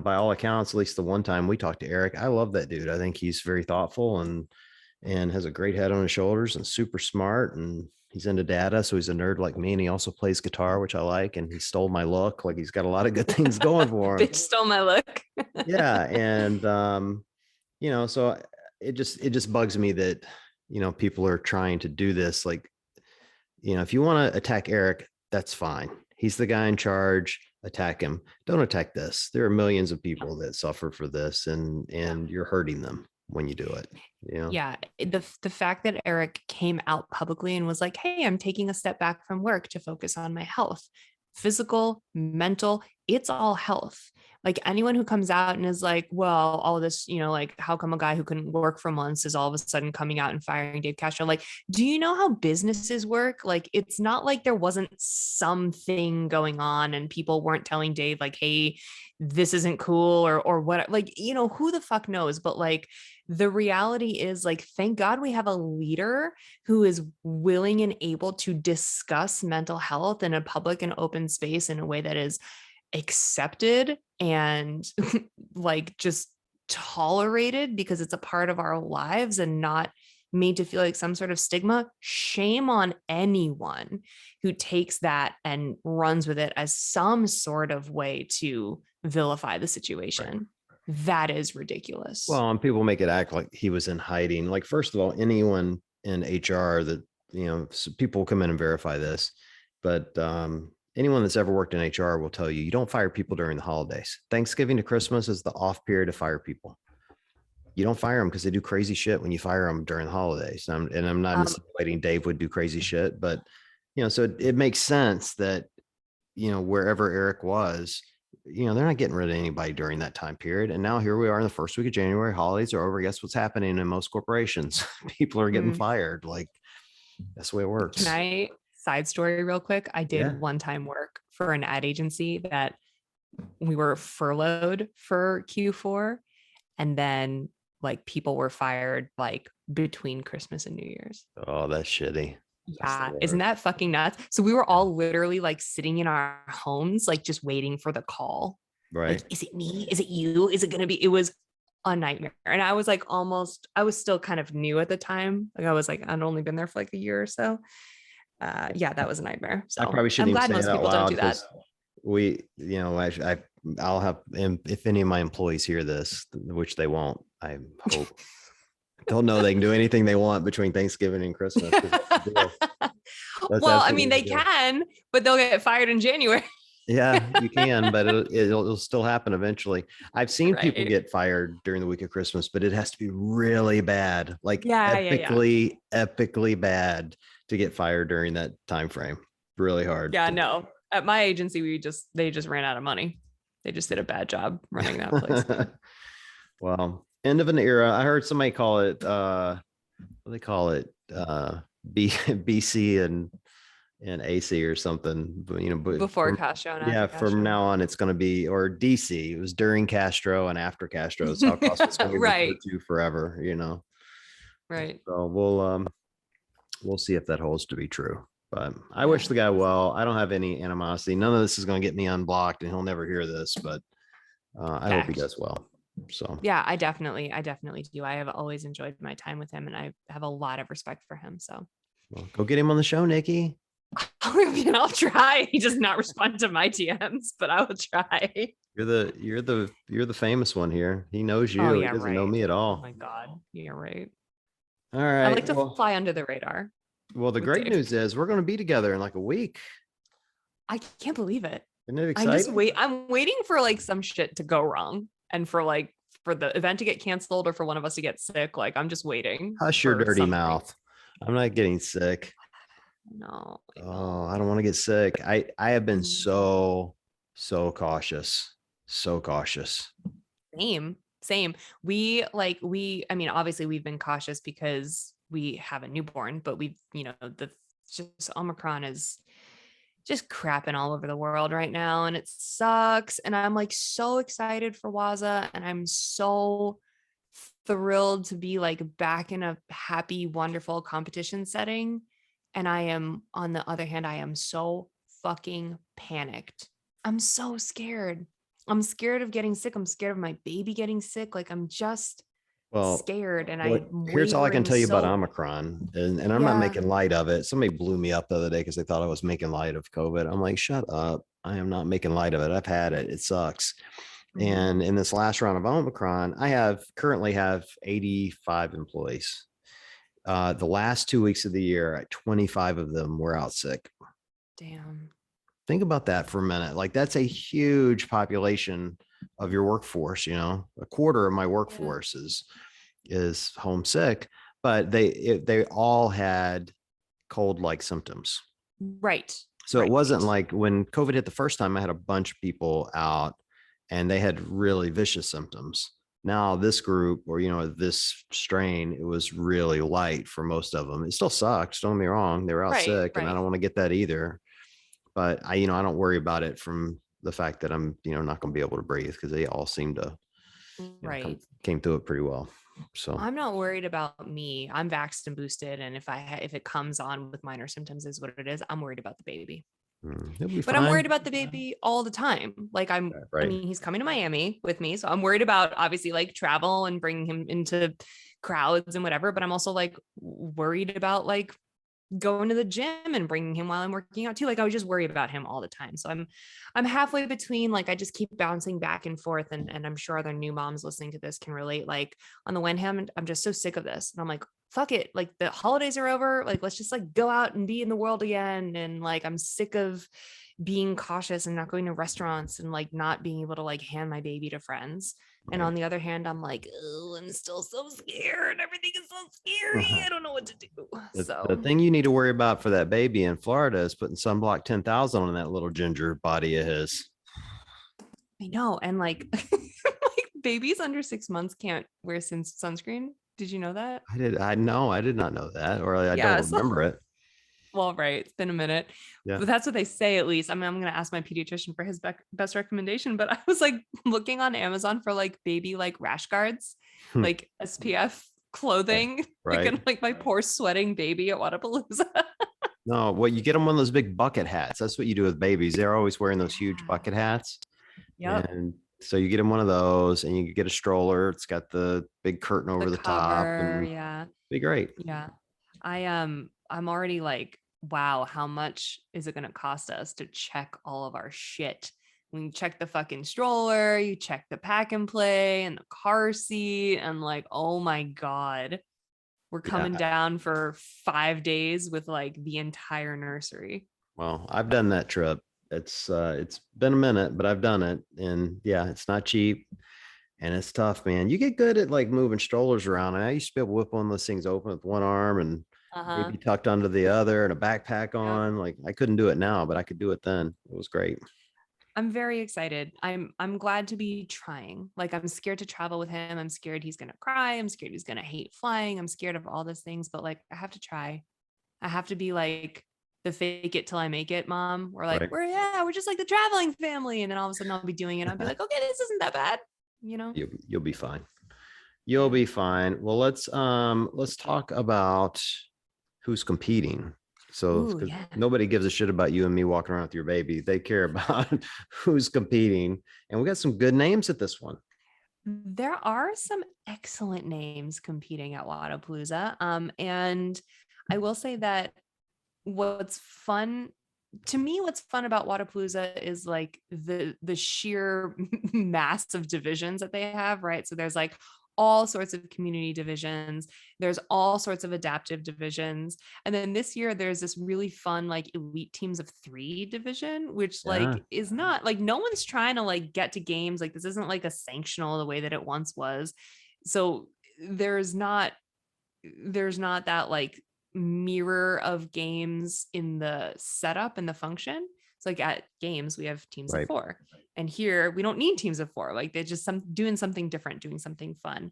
S1: by all accounts, at least the one time we talked to Eric, I love that dude. I think he's very thoughtful and has a great head on his shoulders and super smart. And, He's into data, so he's a nerd like me, and he also plays guitar, which I like. And he stole my look. Like he's got a lot of good things going for him.
S2: Bitch stole my look.
S1: Yeah, and so it just bugs me that people are trying to do this. Like, if you want to attack Eric, that's fine. He's the guy in charge. Attack him. Don't attack this. There are millions of people that suffer for this, and you're hurting them when you do it.
S2: Yeah, the fact that Eric came out publicly and was like, "Hey, I'm taking a step back from work to focus on my health, physical, mental, it's all health." Like anyone who comes out and is like, "Well, all of this, like how come a guy who couldn't work for months is all of a sudden coming out and firing Dave Castro?" Like, do you know how businesses work? Like, it's not like there wasn't something going on and people weren't telling Dave like, "Hey, this isn't cool," or what, like, who the fuck knows? But like, the reality is, like, thank God we have a leader who is willing and able to discuss mental health in a public and open space in a way that is accepted and like just tolerated because it's a part of our lives and not made to feel like some sort of stigma. Shame on anyone who takes that and runs with it as some sort of way to vilify the situation. Right. That is ridiculous.
S1: Well, and people make it act like he was in hiding. Like, first of all, anyone in HR that, people come in and verify this, but anyone that's ever worked in HR will tell you, you don't fire people during the holidays. Thanksgiving to Christmas is the off period to fire people. You don't fire them because they do crazy shit when you fire them during the holidays. And I'm not insinuating Dave would do crazy shit, but, so it makes sense that, wherever Eric was, they're not getting rid of anybody during that time period. And now here we are in the first week of January, holidays are over. Guess what's happening in most corporations? People are getting fired. Like, that's the way it works.
S2: Can I side story real quick? I did one time work for an ad agency that we were furloughed for Q4. And then like people were fired like between Christmas and New Year's.
S1: Oh, that's shitty.
S2: Yeah. Isn't that fucking nuts? So we were all literally like sitting in our homes, like just waiting for the call.
S1: Right.
S2: Like, is it me? Is it you? Is it going to be? It was a nightmare. And I was like, I was still kind of new at the time. Like I was like, I'd only been there for like a year or so. Yeah, that was a say So
S1: I probably shouldn't
S2: I'm glad
S1: even say
S2: most people don't do that.
S1: We, I'll have, if any of my employees hear this, which they won't, I hope they'll know they can do anything they want between Thanksgiving and Christmas.
S2: Well, I mean, they can, but they'll get fired in January.
S1: Yeah, you can, but it'll still happen eventually. I've seen people get fired during the week of Christmas, but it has to be really bad, like epically bad to get fired during that time frame. Really hard.
S2: Yeah, no. At my agency, they just ran out of money. They just did a bad job running that place.
S1: Well, end of an era. I heard somebody call it what do they call it? BC and AC or something, but
S2: before Castro and after Castro.
S1: From now on it's going to be, or DC. It was during Castro and after Castro. It's how CrossFit's going to be referred to forever,
S2: Right.
S1: So we'll see if that holds to be true. But I wish the guy well. I don't have any animosity. None of this is going to get me unblocked, and he'll never hear this. But I hope he does well. So
S2: yeah, I definitely do. I have always enjoyed my time with him, and I have a lot of respect for him. So
S1: go get him on the show, Niki.
S2: I'll try. He does not respond to my DMs, but I will try.
S1: You're the famous one here. He knows you. He doesn't know me at all.
S2: Oh my God, you're right.
S1: All right.
S2: I like to fly under the radar.
S1: Well, the great news is we're going to be together in like a week.
S2: I can't believe it.
S1: Isn't it exciting?
S2: I'm waiting for like some shit to go wrong and for the event to get canceled or for one of us to get sick. Like, I'm just waiting.
S1: Hush your dirty mouth. I'm not getting sick.
S2: No.
S1: Oh, I don't want to get sick. I have been so cautious. So cautious.
S2: Same. I mean, obviously we've been cautious because we have a newborn, but we've, just Omicron is just crapping all over the world right now. And it sucks. And I'm like so excited for Waza. And I'm so thrilled to be like back in a happy, wonderful competition setting. And on the other hand, I am so fucking panicked. I'm so scared. I'm scared of getting sick. I'm scared of my baby getting sick. Like, I'm just
S1: Well,
S2: scared and
S1: well,
S2: I'm
S1: here's all I can
S2: wavering
S1: tell you about
S2: so.
S1: Omicron, and I'm not
S2: Yeah.
S1: making light of it. Somebody blew me up the other day because they thought I was making light of COVID. I'm like, shut up. I am not making light of it. I've had it. It sucks.
S2: Mhm.
S1: And in this last round of Omicron, I currently have 85 employees. The last 2 weeks of the year, 25 of them were out sick.
S2: Damn.
S1: Think about that for a minute. Like that's a huge population of your workforce. A quarter of my
S2: Yeah.
S1: workforce is homesick, but they all had cold-like symptoms.
S2: Right.
S1: So it
S2: Right.
S1: wasn't like when COVID hit the first time, I had a bunch of people out and they had really vicious symptoms. Now this group or this strain, it was really light for most of them. It still sucks. Don't get me wrong. They were out
S2: Right.
S1: sick and I
S2: Right.
S1: don't want to get that either. But I don't worry about it from the fact that I'm, not going to be able to breathe because they all seem to,
S2: Right.
S1: came through it pretty well. So
S2: I'm not worried about me. I'm vaxxed and boosted, and if it comes on with minor symptoms, is what it is. I'm worried about the baby,
S1: it'll be
S2: but I'm worried
S1: fine.
S2: about the baby all the time. Like I
S1: Right.
S2: mean, he's coming to Miami with me, so I'm worried about obviously like travel and bringing him into crowds and whatever. But I'm also like worried about like going to the gym and bringing him while I'm working out too. Like I would just worry about him all the time. So I'm halfway between, like I just keep bouncing back and forth. And I'm sure other new moms listening to this can relate. Like on the one hand, I'm just so sick of this. And I'm like, fuck it. Like the holidays are over. Like let's just like go out and be in the world again. And like I'm sick of being cautious and not going to restaurants and like not being able to like hand my baby to friends. And
S1: Right.
S2: on the other hand, I'm like, oh, I'm still so scared. Everything is so scary. I don't know what to do.
S1: The
S2: So
S1: thing you need to worry about for that baby in Florida is putting sunblock 10,000 on that little ginger body of his.
S2: I know. And like, like babies under 6 months can't wear sunscreen. Did you know that?
S1: I know. I did not know that, or I don't
S2: Yeah. So,
S1: remember it.
S2: well, right. It's been a minute,
S1: Yeah.
S2: but that's what they say at least. I mean, I'm going to ask my pediatrician for his best recommendation, but I was like looking on Amazon for like baby, like rash guards, like SPF
S1: Right.
S2: clothing, like,
S1: Right.
S2: and like my poor sweating baby at Wodapalooza.
S1: No, well, you get them one of those big bucket hats. That's what you do with babies. They're always wearing those huge
S2: Yeah.
S1: bucket hats.
S2: Yep.
S1: And so you get them one of those and you get a stroller. It's got the big curtain
S2: The
S1: over the top
S2: cover.
S1: and
S2: Yeah.
S1: be great.
S2: Yeah. I'm already like, wow, how much is it gonna cost us to check all of our shit? When you check the fucking stroller, you check the pack and play and the car seat, and like, oh my God, we're coming
S1: Yeah.
S2: down for 5 days with like the entire nursery.
S1: Well, I've done that trip. It's been a minute, but I've done it. And yeah, it's not cheap and it's tough, man. You get good at like moving strollers around. I used to be able to whip one of those things open with one arm and
S2: Uh-huh.
S1: maybe tucked under the other and a backpack
S2: Yep.
S1: on. Like I couldn't do it now, but I could do it then. It was great.
S2: I'm very excited. I'm glad to be trying. Like I'm scared to travel with him. I'm scared he's gonna cry. I'm scared he's gonna hate flying. I'm scared of all those things, but like I have to try. I have to be like the fake it till I make it mom. We're like,
S1: Right.
S2: we're just like the traveling family. And then all of a sudden I'll be doing it. I'll be like, okay, this isn't that bad, you know?
S1: You'll be fine. You'll
S2: Yeah.
S1: be fine. Well, let's talk about who's competing. So
S2: Ooh,
S1: because
S2: yeah.
S1: nobody gives a shit about you and me walking around with your baby. They care about who's competing. And we got some good names at this one.
S2: There are some excellent names competing at Wodapalooza. And I will say that what's fun to me, what's fun about Wodapalooza is like the sheer mass of divisions that they have, right? So there's like all sorts of community divisions, there's all sorts of adaptive divisions, and then this year there's this really fun like elite teams of 3 division, which
S1: Yeah.
S2: like is not like no one's trying to like get to games, like this isn't like a sanctional the way that it once was. So there's not that like mirror of games in the setup and the function. It's like at games we have teams of
S1: Right.
S2: 4, and here we don't need teams of 4. Like they're just doing something different, doing something fun.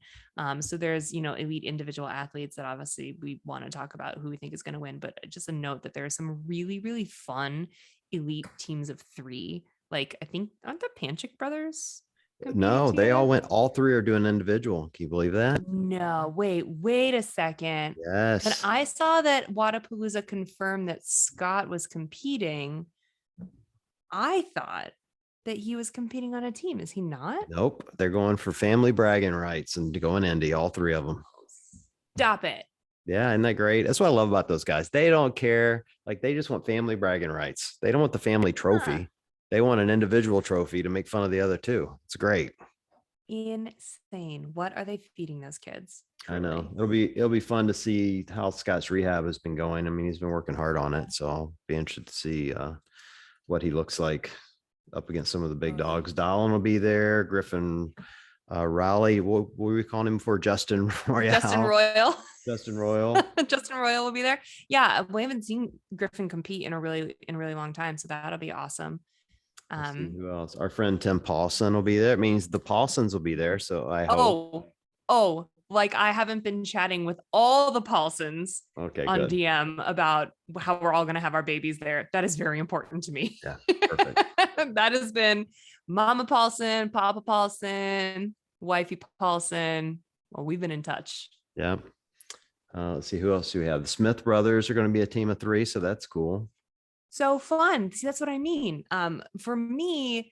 S2: So there's elite individual athletes that obviously we want to talk about who we think is going to win, but just a note that there are some really really fun elite teams of 3. Like I think aren't the Panchik brothers competing
S1: No, they all
S2: together?
S1: went, all three are doing individual. Can you believe that?
S2: No, wait a second. When
S1: Yes.
S2: I saw that Wodapalooza confirmed that Scott was competing, I thought that he was competing on a team. Is he not?
S1: Nope. They're going for family bragging rights and to go in Indy, all three of them.
S2: Stop it.
S1: Yeah, isn't that great? That's what I love about those guys. They don't care. Like they just want family bragging rights. They don't want the family trophy. They want an individual trophy to make fun of the other two. It's great.
S2: Insane. What are they feeding those kids?
S1: I know.
S2: Truly.
S1: It'll be fun to see how Scott's rehab has been going. I mean, he's been working hard on it. So I'll be interested to see what he looks like up against some of the big dogs. Dallin will be there. Griffin Raleigh. What were we calling him for? Justin Royale.
S2: Justin Royal.
S1: Justin Royal.
S2: Justin Royal will be there. Yeah, we haven't seen Griffin compete in a really long time, so that'll be awesome.
S1: Who else? Our friend Tim Paulson will be there. It means the Paulsons will be there. So I hope.
S2: Like I haven't been chatting with all the Paulsons on
S1: good.
S2: DM about how we're all going to have our babies there. That is very important to me.
S1: Yeah, perfect.
S2: That has been Mama Paulson, Papa Paulson, Wifey Paulson. Well, we've been in touch.
S1: Yeah. Let's see, who else do we have? The Smith brothers are going to be a team of 3, so that's cool.
S2: So fun. See, that's what I mean. For me,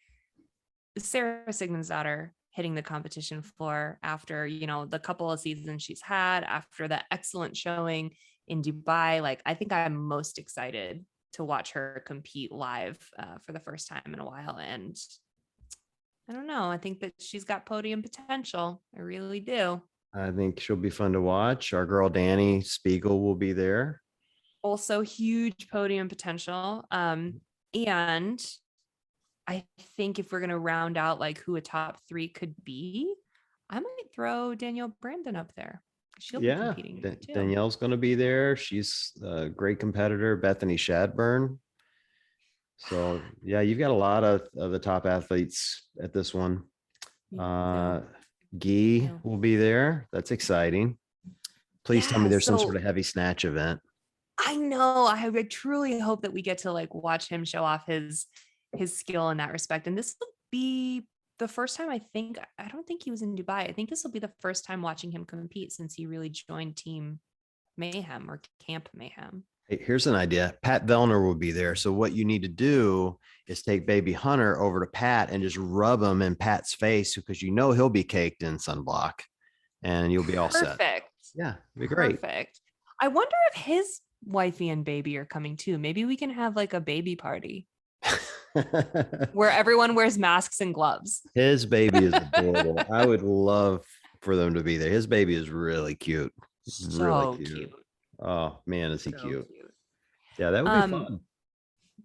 S2: Sarah Sigmund's daughter hitting the competition floor after, the couple of seasons she's had, after that excellent showing in Dubai. Like, I think I'm most excited to watch her compete live for the first time in a while. And I don't know. I think that she's got podium potential. I really do.
S1: I think she'll be fun to watch. Our girl Danny Spiegel will be there.
S2: Also huge podium potential. And I think if we're going to round out like who a top 3 could be, I might throw Danielle Brandon up there. She'll be competing too.
S1: Danielle's going to be there. She's a great competitor. Bethany Shadburn. So yeah, you've got a lot of the top athletes at this one. Guy will be there. That's exciting. Please tell me there's some sort of heavy snatch event.
S2: I know. I truly hope that we get to like watch him show off his skill in that respect. And this will be the first time I don't think he was in Dubai. I think this will be the first time watching him compete since he really joined Team Mayhem or Camp Mayhem.
S1: Hey, here's an idea. Pat Vellner will be there. So what you need to do is take baby Hunter over to Pat and just rub him in Pat's face because he'll be caked in sunblock and you'll be all set.
S2: Perfect.
S1: Yeah, it'd be great.
S2: Perfect. I wonder if his wifey and baby are coming too. Maybe we can have like a baby party where everyone wears masks and gloves.
S1: His baby is adorable. I would love for them to be there. His baby is really cute.
S2: So cute.
S1: Oh man, is he cute? Yeah, that would be fun.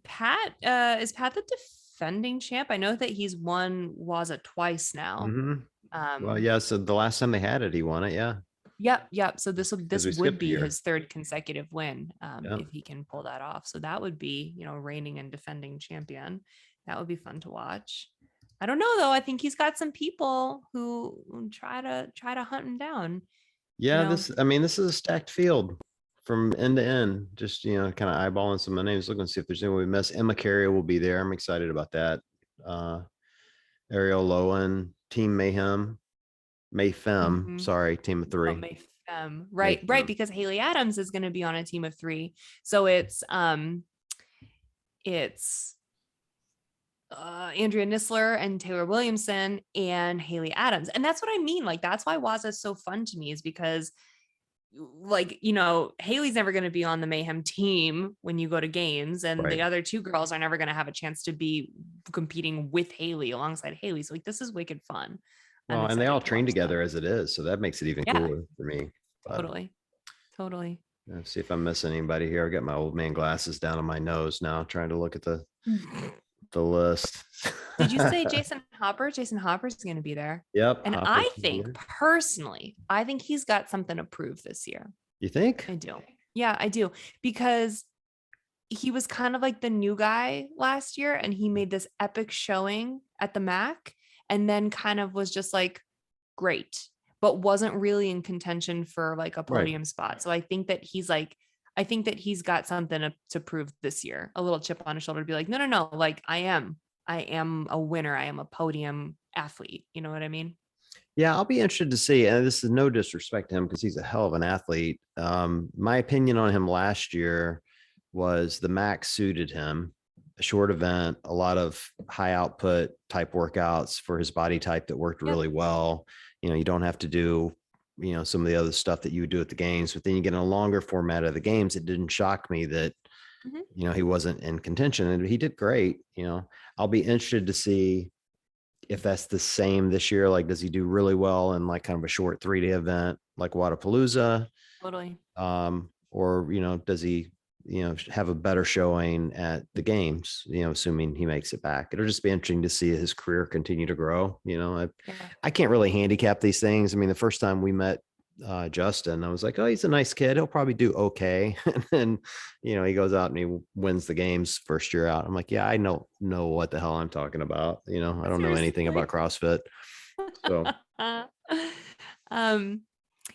S2: Pat, is Pat the defending champ? I know that he's won Waza twice now.
S1: Mm-hmm. Well, yeah. So the last time they had it, he won it. Yeah.
S2: Yep. So this would be his 3rd consecutive win if he can pull that off. So that would be, reigning and defending champion. That would be fun to watch. I don't know though. I think he's got some people who try to hunt him down.
S1: Yeah, this is a stacked field from end to end. Just kind of eyeballing some of the names, looking to see if there's anyone we miss. Emma Carey will be there. I'm excited about that. Ariel Lowen, Team Mayhem. Mayfem, sorry, team of 3.
S2: Mayfem. Right, because Haley Adams is going to be on a team of 3. So it's Andrea Nisler and Taylor Williamson and Haley Adams. And that's what I mean. Like, that's why Waza is so fun to me, is because Haley's never going to be on the Mayhem team when you go to games, and the other 2 girls are never going to have a chance to be competing with Haley alongside Haley. So like, this is wicked fun.
S1: Well, and they all train together as it is, so that makes it even cooler for me.
S2: Totally.
S1: Let's see if I'm missing anybody here. I got my old man glasses down on my nose now, trying to look at the list.
S2: Did you say Jason Hopper? Jason Hopper's going to be there.
S1: Yep.
S2: And I think personally, he's got something to prove this year.
S1: You think?
S2: I do. Yeah, I do. Because he was kind of like the new guy last year, and he made this epic showing at the MAC. And then kind of was just like, great, but wasn't really in contention for like a podium spot. So I think that he's got something to prove this year, a little chip on his shoulder to be like, no. Like I am a winner. I am a podium athlete. You know what I mean?
S1: Yeah, I'll be interested to see. And this is no disrespect to him because he's a hell of an athlete. My opinion on him last year was the MAC suited him. a short event, a lot of high output type workouts for his body type that worked
S2: Yep.
S1: really well. You don't have to do, some of the other stuff that you would do at the games, but then you get a longer format of the games. It didn't shock me that,
S2: Mhm.
S1: he wasn't in contention, and he did great. I'll be interested to see if that's the same this year. Like, does he do really well in like kind of a short 3-day event like Wodapalooza?
S2: Totally.
S1: Or, does he, have a better showing at the games, assuming he makes it back. It'll just be interesting to see his career continue to grow.
S2: Yeah.
S1: I can't really handicap these things. I mean, the first time we met Justin, I was like, oh, he's a nice kid. He'll probably do okay. And then, he goes out and he wins the games first year out. I'm like, yeah, I know what the hell I'm talking about. I don't know anything
S2: Seriously.
S1: about CrossFit. So
S2: um,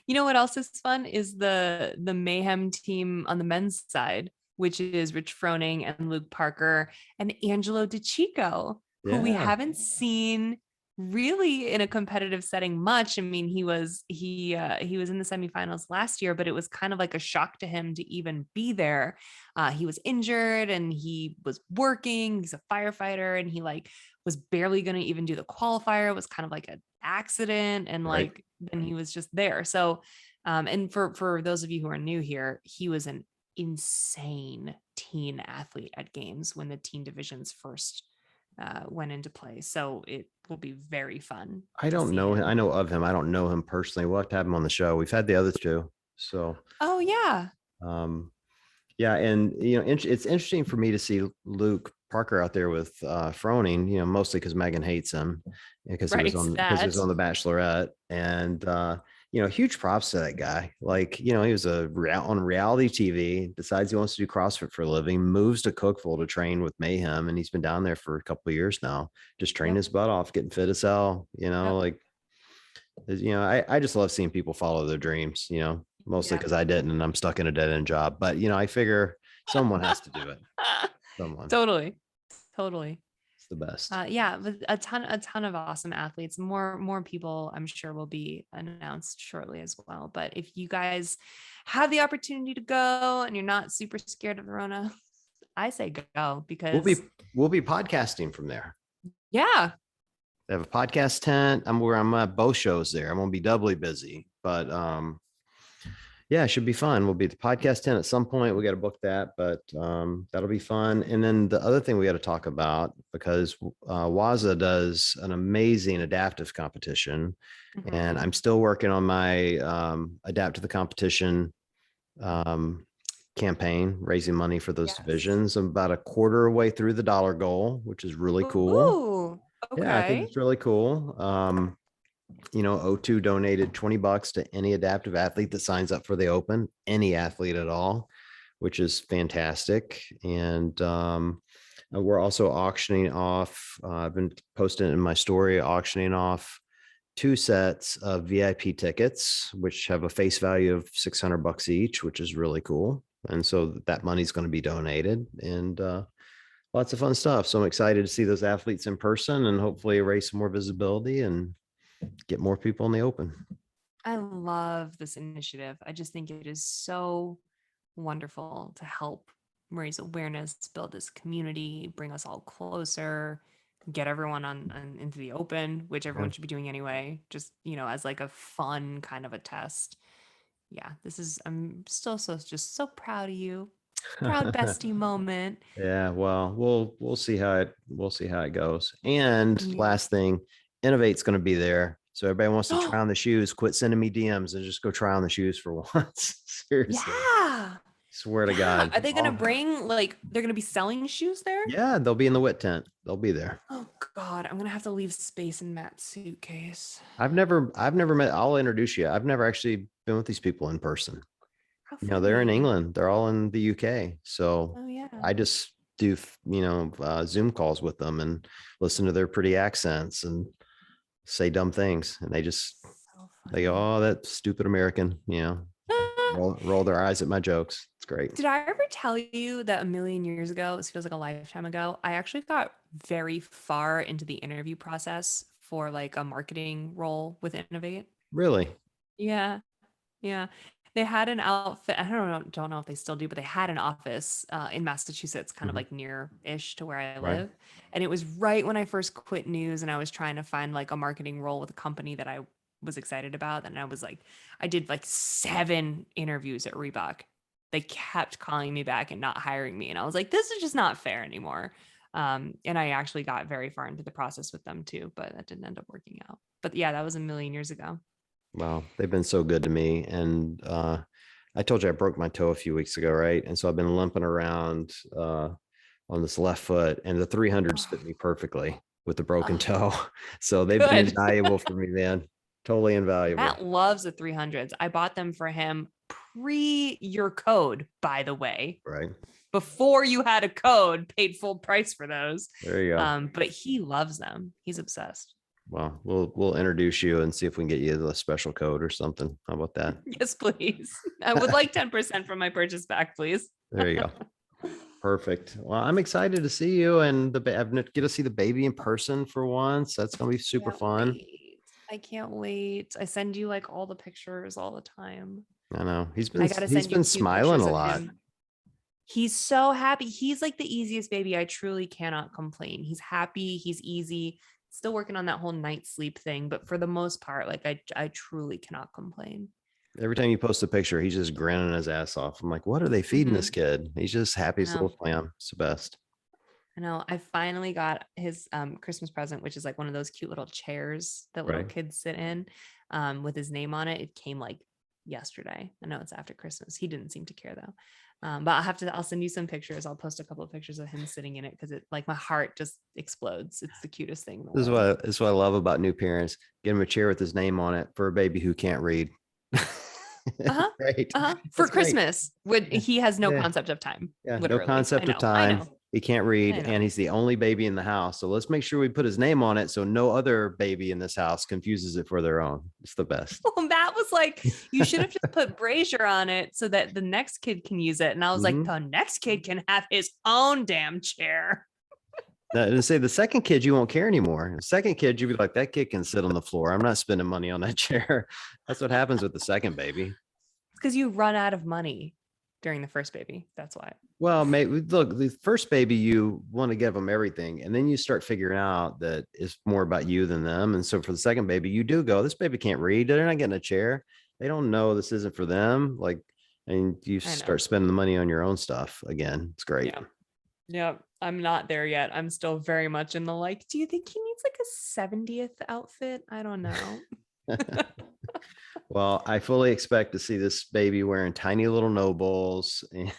S2: you know what else is fun is the Mayhem team on the men's side, which is Rich Froning and Luke Parker and Angelo DiCicco, who we
S1: yeah,
S2: haven't seen really in a competitive setting much. I mean, he was in the semifinals last year, but it was kind of like a shock to him to even be there. He was injured and he was working. He's a firefighter, and he like was barely going to even do the qualifier. It was kind of like an accident, and
S1: right.
S2: like then he was just there. So and for those of you who are new here, he was an insane teen athlete at games when the teen divisions first went into play. So it will be very fun
S1: I
S2: to
S1: don't
S2: see
S1: know him. I
S2: him.
S1: know of him. I don't know him personally. We'll have to have him on the show. We've had the other two. So,
S2: Oh yeah.
S1: um, yeah. And, it's interesting for me to see Luke Parker out there with Froning, mostly because Megan hates him because he was
S2: Right.
S1: on The Bachelorette. And, huge props to that guy. Like, he was on reality TV, decides he wants to do CrossFit for a living, moves to Cookeville to train with Mayhem. And he's been down there for a couple of years now, just training
S2: Yep.
S1: his butt off, getting fit as hell,
S2: Yep.
S1: like, I just love seeing people follow their dreams, mostly
S2: Yeah.
S1: because I didn't and I'm stuck in a dead end job. But, I figure someone has to do it. Someone.
S2: Totally. Totally.
S1: It's the best.
S2: Yeah, but a ton of awesome athletes. More people, I'm sure, will be announced shortly as well. But if you guys have the opportunity to go and you're not super scared of the Rona, I say go
S1: We'll be
S2: because
S1: we'll be podcasting from there.
S2: yeah.
S1: They have a podcast tent. I'm at both shows there. I'm gonna be doubly busy. But yeah, it should be fun. We'll be at the podcast tent at some point. We got to book that, but that'll be fun. And then the other thing we got to talk about, because Waza does an amazing adaptive competition, and
S2: Mhm.
S1: I'm still working on my adapt to the competition campaign, raising money for those
S2: Yes.
S1: divisions. I'm about a quarter way through the dollar goal, which is really cool.
S2: Ooh,
S1: Yeah, I think
S2: okay.
S1: it's really cool. O2 donated $20 to any adaptive athlete that signs up for the open, any athlete at all, which is fantastic. And we're also auctioning off, I've been posting it in my story, auctioning off 2 sets of VIP tickets, which have a face value of $600 each, which is really cool. And so that money's going to be donated, and lots of fun stuff. So I'm excited to see those athletes in person and hopefully raise some more visibility and get more people in the open.
S2: I love this initiative. I just think it is so wonderful to help raise awareness, build this community, bring us all closer, get everyone on into the open, which
S1: Yeah.
S2: everyone should be doing anyway, just, as like a fun kind of a test. Yeah, I'm still just so proud of you. Proud bestie moment.
S1: Yeah, well, we'll see how it goes. And
S2: Yeah.
S1: last thing, Innovate's going to be there. So everybody wants to try on the shoes, quit sending me DMs and just go try on the shoes for once. Seriously.
S2: Yeah.
S1: Swear to
S2: Yeah.
S1: God.
S2: Are they gonna
S1: Oh,
S2: bring like they're gonna be selling shoes there?
S1: yeah, they'll be in the wit tent. They'll be there.
S2: Oh God, I'm gonna have to leave space in Matt's suitcase.
S1: I've never met, I'll introduce you. I've never actually been with these people in person.
S2: How
S1: They're in
S2: funny.
S1: England. They're all in the UK. So
S2: Oh yeah.
S1: I just do, Zoom calls with them and listen to their pretty accents and say dumb things. And
S2: So
S1: they go,
S2: funny.
S1: oh, that stupid American, roll their eyes at my jokes. It's great.
S2: Did I ever tell you that a million years ago, this feels like a lifetime ago, I actually got very far into the interview process for like a marketing role with Innovate?
S1: Really?
S2: Yeah. Yeah. They had an outfit. I don't know if they still do, but they had an office in Massachusetts, kind of
S1: Mhm.
S2: like near-ish to where I
S1: Right.
S2: live. And it was right when I first quit news and I was trying to find like a marketing role with a company that I was excited about. And I was like, I did like 7 interviews at Reebok. They kept calling me back and not hiring me. And I was like, this is just not fair anymore. And I actually got very far into the process with them too, but that didn't end up working out. But yeah, that was a million years ago.
S1: Wow, they've been so good to me. And I told you I broke my toe a few weeks ago, right? And so I've been limping around on this left foot, and the 300s fit
S2: Oh,
S1: me perfectly with the broken
S2: oh,
S1: toe. So they've been
S2: good.
S1: invaluable for me, man. Totally invaluable.
S2: Matt loves the 300s. I bought them for him pre your code, by the way.
S1: Right.
S2: Before you had a code, paid full price for those.
S1: There you go.
S2: But he loves them. He's obsessed.
S1: Well, we'll introduce you and see if we can get you a special code or something. How about that?
S2: Yes, please. I would like 10% from my purchase back, please.
S1: There you go. Perfect. Well, I'm excited to see you and get to see the baby in person for once. That's gonna be super
S2: Can't
S1: fun.
S2: wait. I can't wait. I send you like all the pictures all the time.
S1: I know
S2: I got to
S1: he's
S2: send you
S1: been
S2: cute
S1: smiling
S2: pictures
S1: a
S2: of
S1: lot.
S2: him. He's so happy. He's like the easiest baby. I truly cannot complain. He's happy. He's easy. Still working on that whole night sleep thing, but for the most part, like I truly cannot complain.
S1: Every time you post a picture, he's just grinning his ass off. I'm like, what are they feeding this
S2: Hmm.
S1: kid? He's just happy
S2: I
S1: as a
S2: know.
S1: little clam. It's the best.
S2: I know. I finally got his Christmas present, which is like one of those cute little chairs that little
S1: Right.
S2: kids sit in, with his name on it. It came like yesterday. I know it's after Christmas. He didn't seem to care though. But I'll send you some pictures. I'll post a couple of pictures of him sitting in it because it like my heart just explodes. It's the cutest thing in the world.
S1: This is what I love about new parents. Get him a chair with his name on it for a baby who can't read.
S2: Uh-huh.
S1: Great.
S2: Uh-huh. For
S1: That's great.
S2: Christmas. Would
S1: Yeah.
S2: he has no
S1: Yeah.
S2: concept of time,
S1: Yeah. No
S2: literally. I
S1: concept of
S2: know. I
S1: time.
S2: know.
S1: He can't read,
S2: I know.
S1: and he's the only baby in the house. So let's make sure we put his name on it so no other baby in this house confuses it for their own. It's the best.
S2: Well, Matt was like, you should have just put brazier on it so that the next kid can use it. And I was like,
S1: Mhm.
S2: the next kid can have his own damn chair.
S1: And say the second kid, you won't care anymore. The second kid, you'd be like, that kid can sit on the floor. I'm not spending money on that chair. That's what happens with the second baby.
S2: Because you run out of money during the first baby. That's why.
S1: Well, maybe look, the first baby, you want to give them everything. And then you start figuring out that it's more about you than them. And so for the second baby, you do go, this baby can't read. They're not getting a chair. They don't know this isn't for them. Like, and you
S2: I know.
S1: start spending the money on your own stuff again. It's great.
S2: Yeah. Yeah. I'm not there yet. I'm still very much in the like, do you think he needs like a 70th outfit? I don't know.
S1: Well, I fully expect to see this baby wearing tiny little nobles, and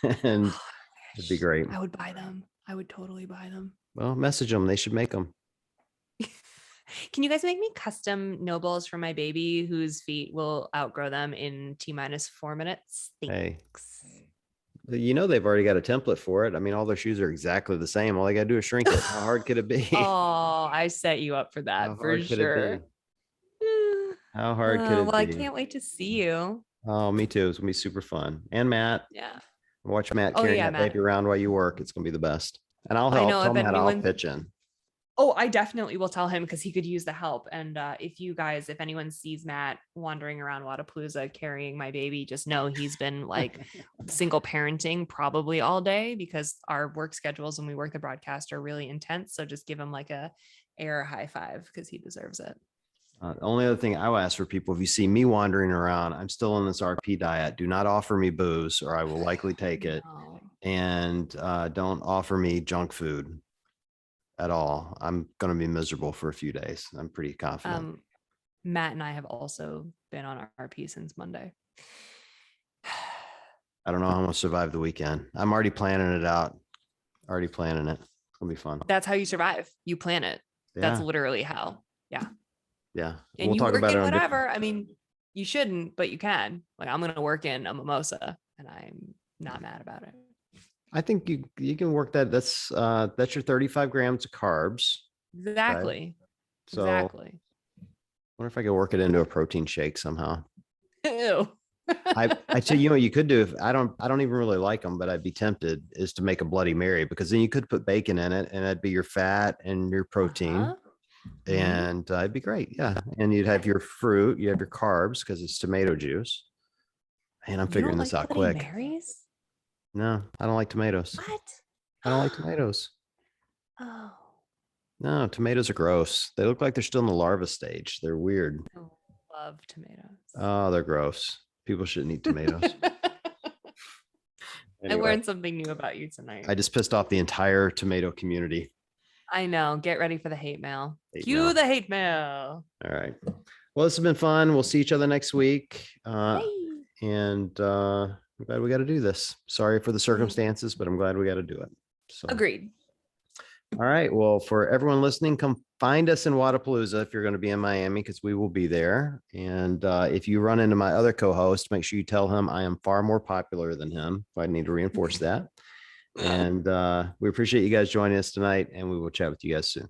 S1: it'd be great.
S2: I would buy them. I would totally buy them.
S1: Well, message them. They should make them.
S2: Can you guys make me custom nobles for my baby whose feet will outgrow them in T-4 minutes?
S1: Hey,
S2: Thanks.
S1: you know they've already got a template for it. I mean, all their shoes are exactly the same. All they got to do is shrink it. How hard could it be?
S2: Oh, I set you up for
S1: How
S2: that for
S1: hard could it
S2: sure.
S1: be? How hard could
S2: Well,
S1: it
S2: I
S1: be?
S2: can't wait to see you.
S1: Oh, me too. It's gonna be super fun. And Matt,
S2: Yeah.
S1: watch Matt
S2: Oh
S1: carrying
S2: yeah,
S1: that
S2: Matt.
S1: baby around while you work. It's gonna be the best. And I'll
S2: I
S1: help.
S2: know
S1: Tell
S2: if
S1: Matt I'll
S2: anyone.
S1: pitch in.
S2: Oh, I definitely will tell him because he could use the help. And if anyone sees Matt wandering around Wodapalooza carrying my baby, just know he's been like single parenting probably all day because our work schedules when we work the broadcast are really intense. So just give him like a air high five because he deserves it.
S1: The only other thing I will ask for people, if you see me wandering around, I'm still on this RP diet. Do not offer me booze or I will likely take it.
S2: No.
S1: And don't offer me junk food at all. I'm going to be miserable for a few days. I'm pretty confident.
S2: Matt and I have also been on RP since Monday.
S1: I don't know how I'm going to survive the weekend. I'm already planning it out. Already planning it. It's going to be fun.
S2: That's how you survive. You plan it. That's
S1: Yeah.
S2: literally how. Yeah.
S1: Yeah.
S2: And
S1: We'll
S2: you
S1: talk
S2: work
S1: about
S2: in
S1: it on
S2: whatever. I mean, you shouldn't, but you can. Like I'm gonna work in a mimosa, and I'm not mad about it.
S1: I think you can work that. That's your 35 grams of carbs.
S2: Exactly.
S1: So
S2: Exactly.
S1: I wonder if I could work it into a protein shake somehow.
S2: Ew.
S1: I tell you what you could do, if I don't even really like them, but I'd be tempted, is to make a Bloody Mary, because then you could put bacon in it and that'd be your fat and your protein.
S2: Uh-huh.
S1: And it'd be great. Yeah. And you'd have your fruit, you have your carbs because it's tomato juice. Man, I'm
S2: You
S1: figuring
S2: don't
S1: this
S2: like
S1: out
S2: Bloody
S1: quick.
S2: Marys?
S1: No, I don't like tomatoes.
S2: What?
S1: I don't like tomatoes.
S2: Oh,
S1: No, tomatoes are gross. They look like they're still in the larva stage. They're weird.
S2: I love tomatoes.
S1: Oh, they're gross. People shouldn't eat tomatoes.
S2: I
S1: Anyway,
S2: learned something new about you tonight.
S1: I just pissed off the entire tomato community.
S2: I know. Get ready for the hate mail.
S1: Hate
S2: Cue
S1: mail.
S2: the hate mail.
S1: All right. Well, this has been fun. We'll see each other next week.
S2: Yay.
S1: And I'm glad we got to do this. Sorry for the circumstances, but I'm glad we got to do it. So
S2: Agreed.
S1: all right. Well, for everyone listening, come find us in Wodapalooza if you're going to be in Miami, because we will be there. And if you run into my other co-host, make sure you tell him I am far more popular than him. I need to reinforce that. And we appreciate you guys joining us tonight, and we will chat with you guys soon.